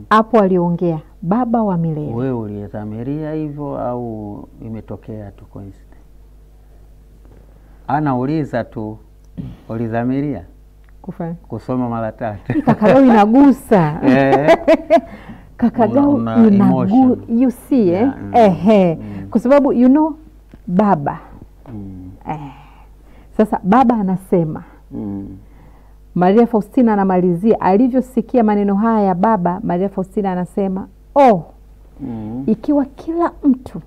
hapo aliongea Baba wa milele. Wewe uliyedhamiria hivyo au imetokea tu coincidence? Anauliza tu, ulidhamiria kusoma mara 3? Kakagao inagusa. Kakagao inagusa, you see kwa sababu Baba. Sasa Baba anasema Maria Faustina anamalizia alivyosikia maneno haya ya Baba. Maria Faustina anasema ikiwa kila mtu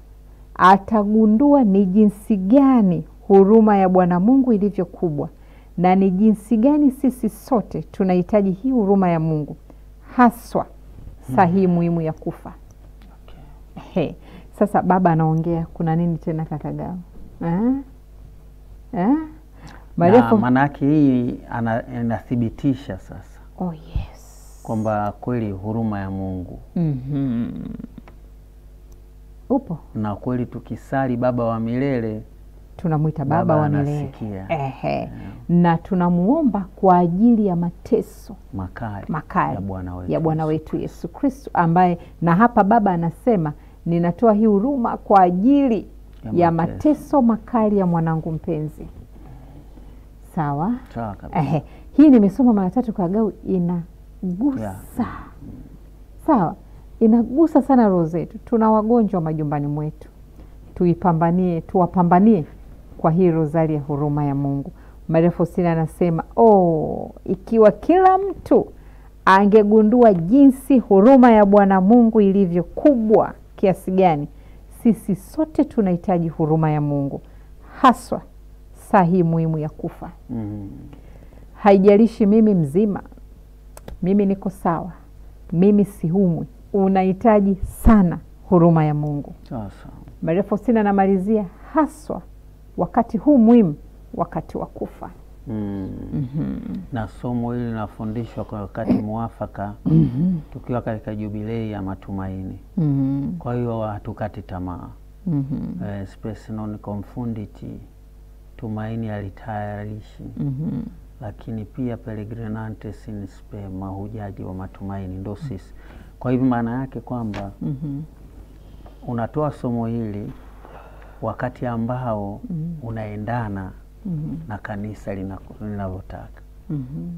atagundua ni jinsi gani huruma ya Bwana Mungu ilivyo kubwa, na ni jinsi gani sisi sote tunahitaji hii huruma ya Mungu, haswa sahihi muhimu ya kufa. Sasa Baba anaongea, kuna nini tena Kakagao? Manake hii inathibitisha sasa yes, kwamba kweli huruma ya Mungu upo, na kweli tukisali Baba wa milele tunamuita Baba wa milele. Na tunamuomba kwa ajili ya mateso makali ya Bwana wetu Yesu Kristo, ambaye na hapa Baba anasema ninatoa hii huruma kwa ajili ya mateso makali ya mwanangu mpenzi. Sawa kabisa. Hii nimesoma mara 3 Kakagao, inagusa sawa, inagusa sana roho zetu. Tuna wagonjwa majumbani mwetu, tuwapambanie kwa hii rozari ya huruma ya Mungu. Maria Faustina anasema ikiwa kila mtu angegundua jinsi huruma ya Bwana Mungu ilivyo kubwa kiasi gani, sisi sote tunahitaji huruma ya Mungu, haswa sahihi muhimu ya kufa. Haijalishi mimi mzima, mimi niko sawa, mimi sihumwi, unahitaji sana huruma ya Mungu. Maria Faustina anamalizia haswa wakati huu muhimu, wakati wa kufa. Na somo hili linafundishwa kwa wakati muafaka tukiwa katika jubilei ya matumaini. Kwa hiyo hatukati tamaa. Spes non confundit, tumaini alitayarishi. Lakini pia peregrinantes in spe, mahujaji wa matumaini ndo sisi. Kwa hivyo maana yake kwamba unatoa somo hili wakati ambao unaendana na kanisa linavyotaka,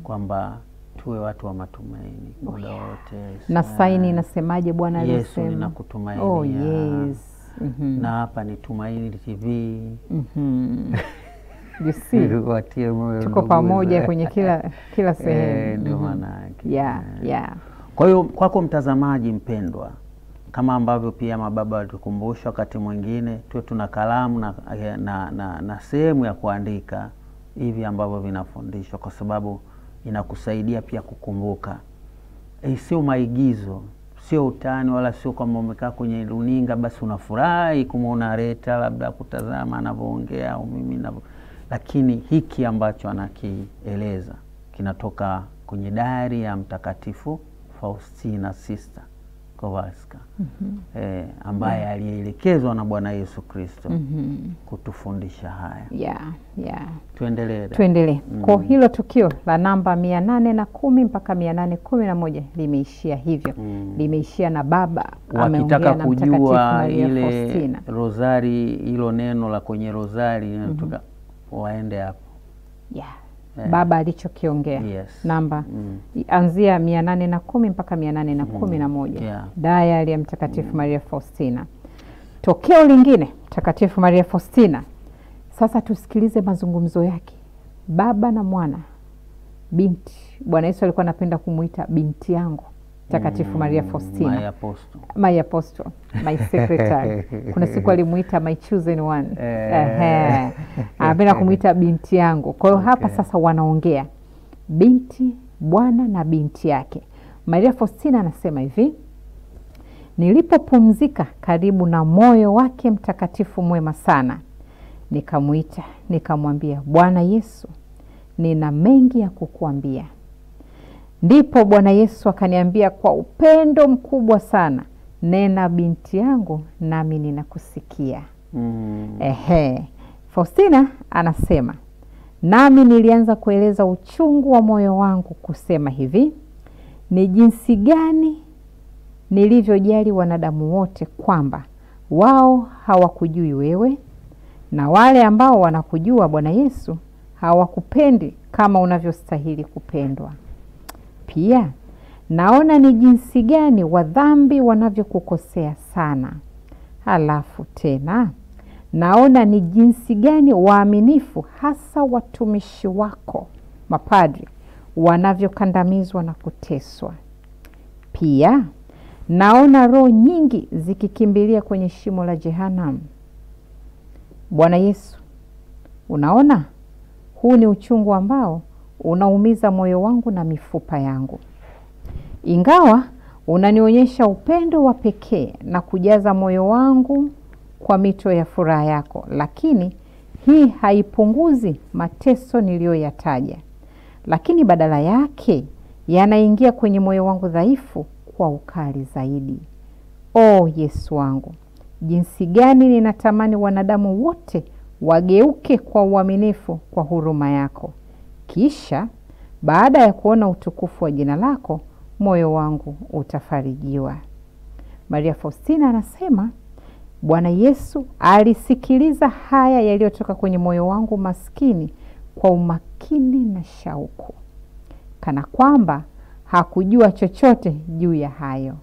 kwamba tuwe watu wa matumaini muda wote. Na saini inasemaje Bwana alisema? Yesu ninakutumainia. Yes. Na hapa ni Tumaini TV. You see, tuko pamoja kwenye kila sehemu. Ndio maana yake. Yeah. Kwa hiyo kwako mtazamaji mpendwa, kama ambavyo pia mababa walitukumbusha wakati mwingine tuwe tuna kalamu na sehemu ya kuandika hivi ambavyo vinafundishwa, kwa sababu inakusaidia pia kukumbuka. Sio maigizo, sio utani wala sio kama umekaa kwenye runinga basi unafurahi kumuona Reta labda kutazama anavyoongea au mimi ninavyo, lakini hiki ambacho anakieleza kinatoka kwenye diary ya Mtakatifu Faustina Sister Kowalska ambaye alielekezwa na Bwana Yesu Kristo kutufundisha haya. Tuendelee. Kwa hilo tukio la namba 810 mpaka 811 limeishia hivyo. Limeishia na baba wakitaka kujua ile Faustina. Rosari, hilo neno la kwenye rosari waende hapo. Baba alichokiongea. Namba anzia 810 mpaka 811. Diary ya Mtakatifu Maria Faustina. Tokeo lingine, Mtakatifu Maria Faustina. Sasa tusikilize mazungumzo yake. Baba na mwana, binti. Bwana Yesu alikuwa anapenda kumuita binti yangu Mtakatifu Maria Faustina. My apostle, my secretary. Kuna siku alimuita my chosen one. Anapenda kumuita binti yangu. Kwa hiyo hapa sasa wanaongea binti, bwana na binti yake. Maria Faustina anasema hivi: nilipopumzika karibu na moyo wake mtakatifu mwema sana, nikamuita, nikamwambia, Bwana Yesu, nina mengi ya kukuambia. Ndipo Bwana Yesu akaniambia kwa upendo mkubwa sana, nena binti yangu, nami ninakusikia. Faustina anasema, nami nilianza kueleza uchungu wa moyo wangu kusema hivi: ni jinsi gani nilivyojali wanadamu wote, kwamba wao hawakujui wewe, na wale ambao wanakujua Bwana Yesu hawakupendi kama unavyostahili kupendwa. Pia naona ni jinsi gani wadhambi wanavyokukosea sana. Halafu tena naona ni jinsi gani waaminifu, hasa watumishi wako mapadri, wanavyokandamizwa na kuteswa. Pia naona roho nyingi zikikimbilia kwenye shimo la Jehanamu. Bwana Yesu, unaona, huu ni uchungu ambao unaumiza moyo wangu na mifupa yangu. Ingawa unanionyesha upendo wa pekee na kujaza moyo wangu kwa mito ya furaha yako, lakini hii haipunguzi mateso niliyoyataja, lakini badala yake yanaingia kwenye moyo wangu dhaifu kwa ukali zaidi. Yesu wangu, jinsi gani ninatamani wanadamu wote wageuke kwa uaminifu kwa huruma yako. Kisha baada ya kuona utukufu wa jina lako, moyo wangu utafarijiwa. Maria Faustina anasema, Bwana Yesu alisikiliza haya yaliyotoka kwenye moyo wangu maskini kwa umakini na shauku, kana kwamba hakujua chochote juu ya hayo.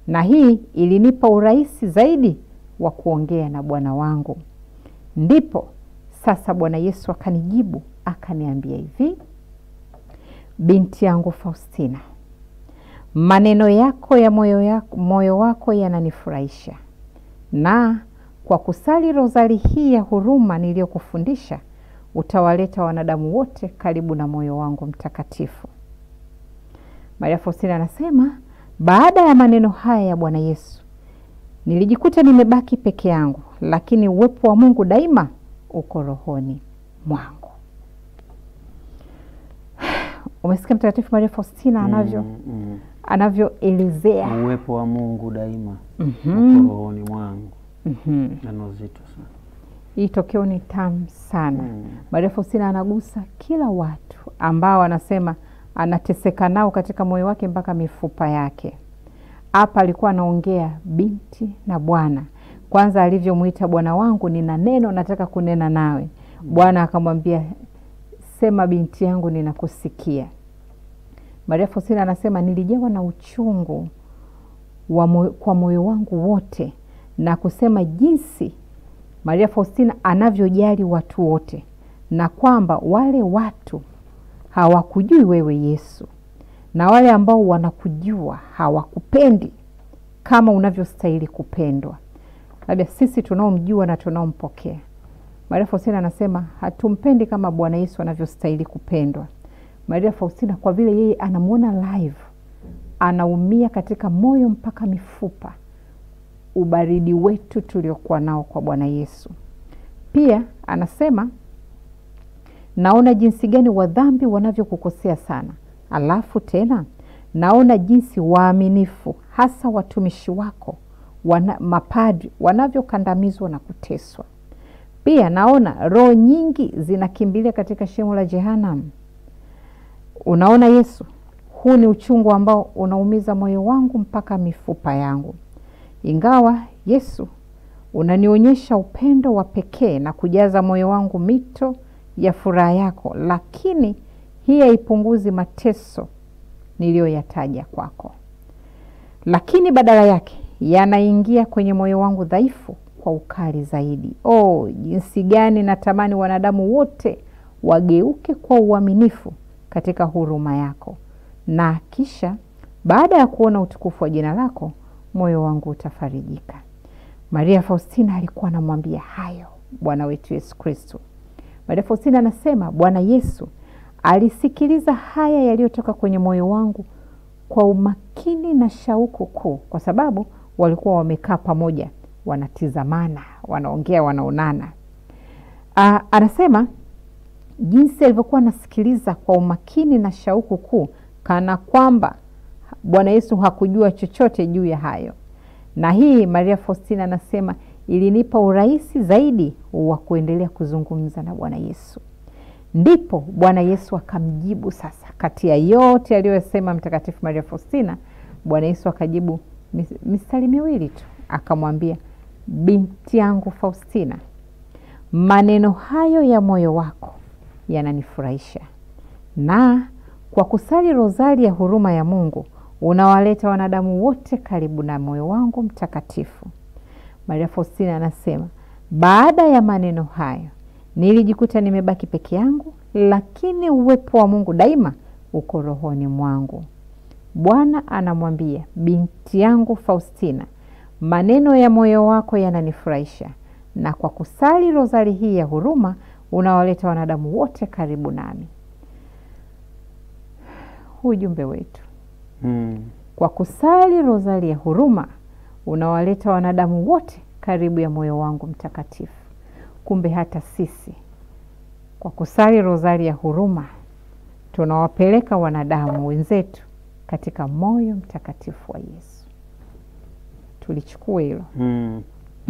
Na hii ilinipa urahisi zaidi wa kuongea na Bwana wangu. Ndipo sasa Bwana Yesu akanijibu, akaniambia hivi: binti yangu Faustina, maneno yako ya moyo wako yananifurahisha, na kwa kusali rozari hii ya huruma niliyokufundisha, utawaleta wanadamu wote karibu na moyo wangu mtakatifu. Maria Faustina anasema, baada ya maneno haya ya Bwana Yesu, nilijikuta nimebaki peke yangu, lakini uwepo wa Mungu daima uko rohoni mwangu. Umesikia Mtakatifu Maria Faustina anavyoelezea uwepo wa Mungu daima uko rohoni mwangu. Neno zito sana. Hii tokeo ni tamu sana. Maria Faustina anagusa kila watu ambao anasema anateseka nao katika moyo wake mpaka mifupa yake. Hapa alikuwa anaongea binti na bwana. Kwanza alivyomuita, Bwana wangu, nina neno nataka kunena nawe. Bwana akamwambia, sema binti yangu, ninakusikia. Maria Faustina anasema, nilijawa na uchungu kwa moyo wangu wote, na kusema jinsi Maria Faustina anavyojali watu wote, na kwamba wale watu hawakujui wewe Yesu, na wale ambao wanakujua hawakupendi kama unavyostahili kupendwa. Labda sisi tunaomjua na tunaompokea, Maria Faustina anasema hatumpendi kama Bwana Yesu anavyostahili kupendwa. Maria Faustina, kwa vile yeye anamuona live anaumia katika moyo mpaka mifupa, ubaridi wetu tuliokuwa nao kwa Bwana Yesu. Pia anasema, naona jinsi gani wadhambi wanavyokukosea sana. Alafu tena, naona jinsi waaminifu, hasa watumishi wako, mapadri, wanavyokandamizwa na kuteswa. Pia naona roho nyingi zinakimbilia katika shimo la Jehanamu. Unaona Yesu, huu ni uchungu ambao unaumiza moyo wangu mpaka mifupa yangu. Ingawa Yesu unanionyesha upendo wa pekee na kujaza moyo wangu mito ya furaha yako, lakini hii haipunguzi mateso niliyoyataja kwako. Lakini badala yake yanaingia kwenye moyo wangu dhaifu kwa ukali zaidi. Jinsi gani natamani wanadamu wote wageuke kwa uaminifu katika huruma yako. Na kisha baada ya kuona utukufu wa jina lako, moyo wangu utafarijika. Maria Faustina alikuwa anamwambia hayo Bwana wetu Yesu Kristo. Maria Faustina anasema, Bwana Yesu alisikiliza haya yaliyotoka kwenye moyo wangu kwa umakini na shauku kuu, kwa sababu walikuwa wamekaa pamoja, wanatizamana, wanaongea, wanaonana. Anasema jinsi alivyokuwa anasikiliza kwa umakini na shauku kuu, kana kwamba Bwana Yesu hakujua chochote juu ya hayo. Na hii Maria Faustina anasema ilinipa urahisi zaidi wa kuendelea kuzungumza na Bwana Yesu. Ndipo Bwana Yesu akamjibu sasa. Kati ya yote aliyosema Mtakatifu Maria Faustina, Bwana Yesu akajibu mistari miwili tu, akamwambia, binti yangu Faustina, maneno hayo ya moyo wako yananifurahisha, na kwa kusali rozari ya huruma ya Mungu unawaleta wanadamu wote karibu na moyo wangu mtakatifu. Maria Faustina anasema, baada ya maneno hayo nilijikuta nimebaki peke yangu, lakini uwepo wa Mungu daima uko rohoni mwangu. Bwana anamwambia, binti yangu Faustina, maneno ya moyo wako yananifurahisha, na kwa kusali rozari hii ya huruma unawaleta wanadamu wote karibu nami. Ujumbe wetu. Kwa kusali rozari ya huruma unawaleta wanadamu wote karibu ya moyo wangu mtakatifu. Kumbe hata sisi kwa kusali rozari ya huruma tunawapeleka wanadamu wenzetu katika moyo mtakatifu wa Yesu. Tulichukua hilo.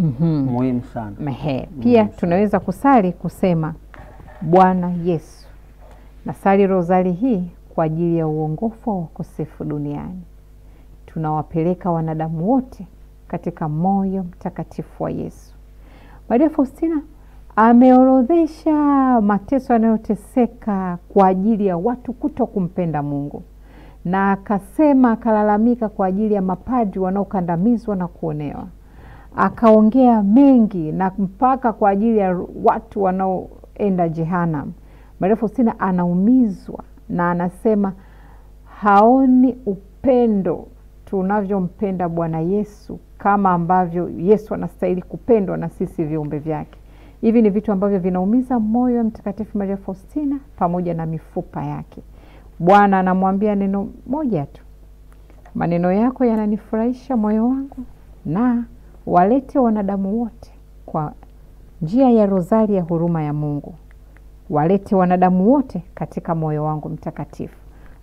Muhimu sana. Pia tunaweza kusali kusema, Bwana Yesu, nasali rozari hii kwa ajili ya uongofu wa wakosefu duniani. Tunawapeleka wanadamu wote katika moyo mtakatifu wa Yesu. Maria Faustina ameorodhesha mateso yanayoteseka kwa ajili ya watu kuto kumpenda Mungu, na akasema, akalalamika kwa ajili ya mapadri wanaokandamizwa na kuonewa. Akaongea mengi na mpaka kwa ajili ya watu wanaoenda Jehanamu. Maria Faustina anaumizwa na anasema haoni upendo tunavyompenda Bwana Yesu kama ambavyo Yesu anastahili kupendwa na sisi viumbe vyake. Hivi ni vitu ambavyo vinaumiza moyo wa Mtakatifu Maria Faustina pamoja na mifupa yake. Bwana anamwambia neno moja tu, maneno yako yananifurahisha moyo wangu, na walete wanadamu wote kwa njia ya rozari ya huruma ya Mungu. Walete wanadamu wote katika moyo wangu mtakatifu.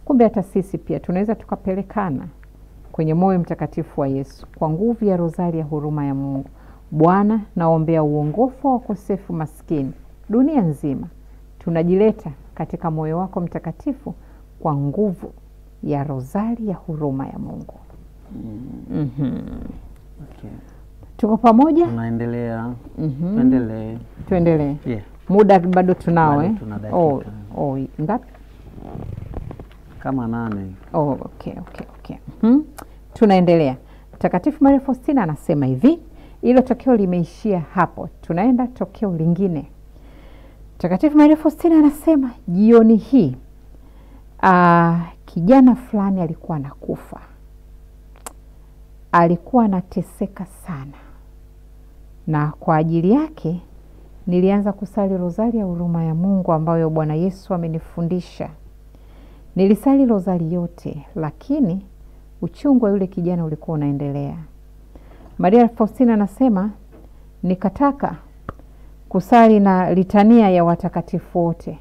Kumbe hata sisi pia tunaweza tukapelekana kwenye moyo mtakatifu wa Yesu kwa nguvu ya rozari ya huruma ya Mungu. Bwana, naombea uongofu wa wakosefu maskini dunia nzima. Tunajileta katika moyo wako mtakatifu kwa nguvu ya rozari ya huruma ya Mungu. Okay. Tuko pamoja? Tunaendelea. Tuendelee. Yeah. Muda bado tunao. Tuna dakika. Ngapi? Kama 8. Okay. Tunaendelea. Mtakatifu Maria Faustina anasema hivi, hilo tokeo limeishia hapo, tunaenda tokeo lingine. Mtakatifu Maria Faustina anasema, jioni hii kijana fulani alikuwa anakufa. Alikuwa anateseka sana, na kwa ajili yake nilianza kusali rozari ya huruma ya Mungu ambayo Bwana Yesu amenifundisha. Nilisali rozari yote, lakini uchungu wa yule kijana ulikuwa unaendelea. Maria Faustina anasema nikataka kusali na litania ya watakatifu wote.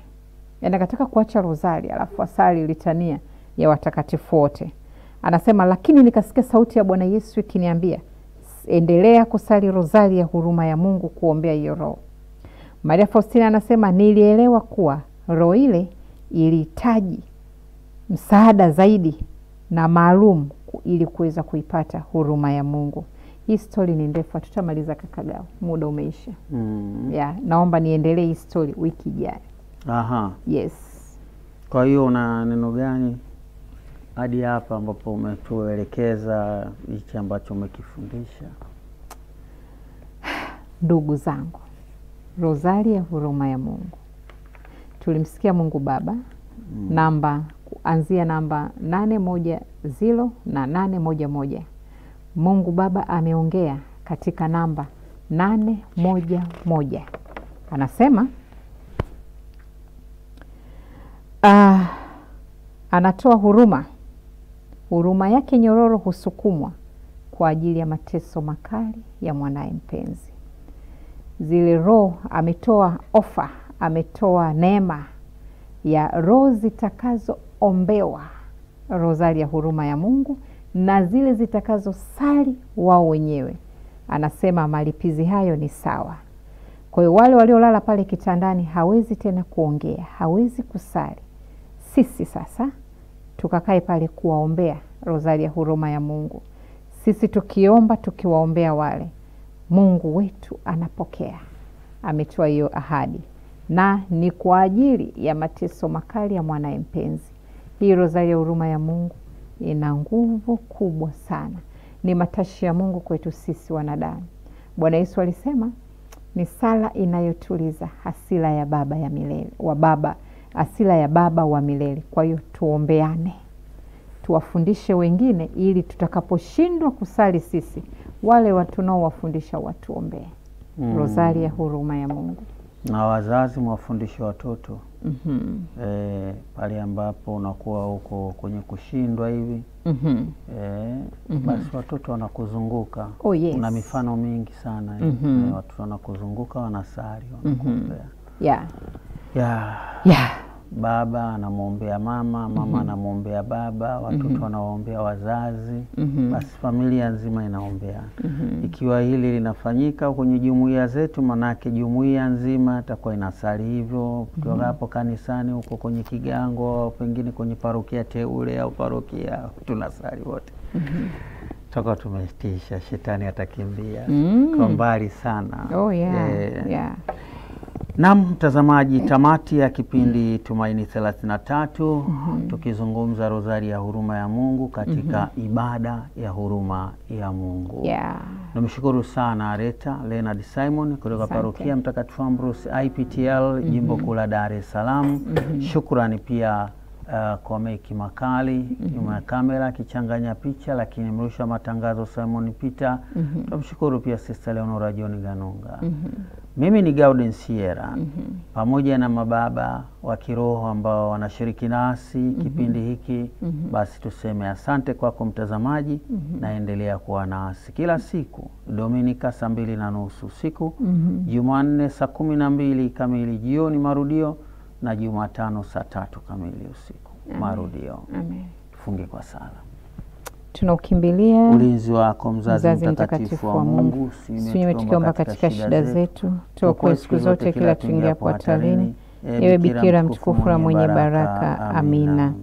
Akataka kuacha rozari alafu asali litania ya watakatifu wote. Anasema lakini nikasikia sauti ya Bwana Yesu ikiniambia, endelea kusali rozari ya huruma ya Mungu kuombea hiyo roho. Maria Faustina anasema nilielewa kuwa roho ile ilihitaji msaada zaidi na maalum ili kuweza kuipata huruma ya Mungu. Hii story ni ndefu, tutamaliza kakagao, muda umeisha. Naomba niendelee hii story wiki ijayo. Aha. Yes. Kwa hiyo una neno gani hadi hapa ambapo umetuelekeza hichi ambacho umekifundisha? Ndugu zangu, rozari ya huruma ya Mungu. Tulimsikia Mungu Baba, namba kuanzia namba 810 na 811. Mungu Baba ameongea katika namba 811. Anasema anatoa huruma. Huruma yake nyororo husukumwa kwa ajili ya mateso makali ya mwanae mpenzi. Zile roho ametoa ofa, ametoa neema ya roho zitakazoombewa rozari ya huruma ya Mungu na zile zitakazosali wao wenyewe. Anasema malipizi hayo ni sawa. Kwa hiyo wale waliolala pale kitandani hawezi tena kuongea, hawezi kusali. Sisi sasa tukakae pale kuwaombea rozari ya huruma ya Mungu. Sisi tukiomba, tukiwaombea wale, Mungu wetu anapokea. Ametoa hiyo ahadi. Na ni kwa ajili ya mateso makali ya mwanae mpenzi. Hii rozari ya huruma ya Mungu ina nguvu kubwa sana. Ni matashi ya Mungu kwetu sisi wanadamu. Bwana Yesu alisema ni sala inayotuliza hasira ya baba ya milele, hasira ya baba wa milele. Kwa hiyo tuombeane, tuwafundishe wengine, ili tutakaposhindwa kusali sisi, wale watu nao wafundisha watuombee. Rozari ya huruma ya Mungu. Na wazazi mwafundishe watoto. Pale ambapo unakuwa huko kwenye kushindwa hivi, basi watoto wanakuzunguka. Yes. Una mifano mingi sana. Watu wanakuzunguka, wanasali, wanakuombea. Baba anamwombea mama, mama anamwombea baba, watoto wanaombea wazazi. Basi familia nzima inaombea. Ikiwa hili linafanyika kwenye jumuiya zetu, manake jumuiya nzima itakuwa inasali hivyo. Kutoka hapo kanisani, huko kwenye kigango, pengine kwenye parokia teule au parokia, tunasali wote. Toka tumetisha, shetani atakimbia kwa mbali sana. Na mtazamaji, tamati ya kipindi Tumaini 33, tukizungumza rozari ya huruma ya Mungu katika ibada ya huruma ya Mungu. Namshukuru sana Areta Leonard Simon kutoka parokia Mtakatifu Ambrose IPTL jimbo kuu la Dar es Salaam. Shukrani pia kwa Meki Makali nyuma ya kamera kichanganya picha, lakini mrusha matangazo Simon Peter. Tumshukuru pia Sister Leonora John Ganunga. Mimi ni Gauden Sierra, pamoja na mababa wa kiroho ambao wanashiriki nasi kipindi hiki. Basi tuseme asante kwako mtazamaji, na endelea kuwa nasi kila siku. Dominika saa 2:30 usiku, Jumanne saa 12 kamili jioni marudio, na Jumatano saa 3 kamili usiku marudio. Tufunge kwa sala. Tunaukimbilia ulinzi wako mzazi mtakatifu wa Mungu. Usinyime tukiomba katika shida zetu, tuokoe siku zote kila tuingiapo hatarini. Ewe Bikira mtukufu na mwenye baraka. Amina.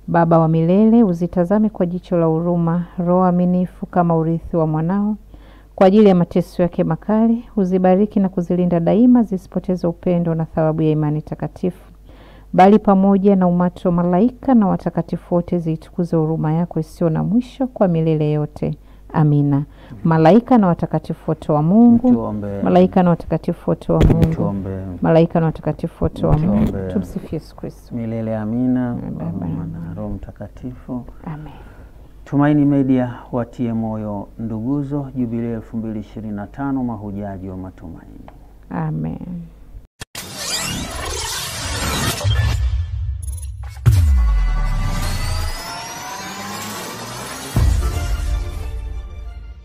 Baba wa milele, uzitazame kwa jicho la huruma roho aminifu kama urithi wa mwanao. Kwa ajili ya mateso yake makali, uzibariki na kuzilinda daima, zisipoteze upendo na thawabu ya imani takatifu, bali pamoja na umati wa malaika na watakatifu wote ziitukuze huruma yako isiyo na mwisho kwa milele yote. Amina. Malaika na watakatifu wote wa Mungu, malaika na watakatifu wote wa Mungu, malaika na watakatifu wote wa Mungu. Tumsifu Yesu Kristo milele. Amina. Baba na Roho Mtakatifu. Amen. Tumaini Media watie moyo nduguzo, Jubilei 2025, mahujaji wa matumaini. Amen.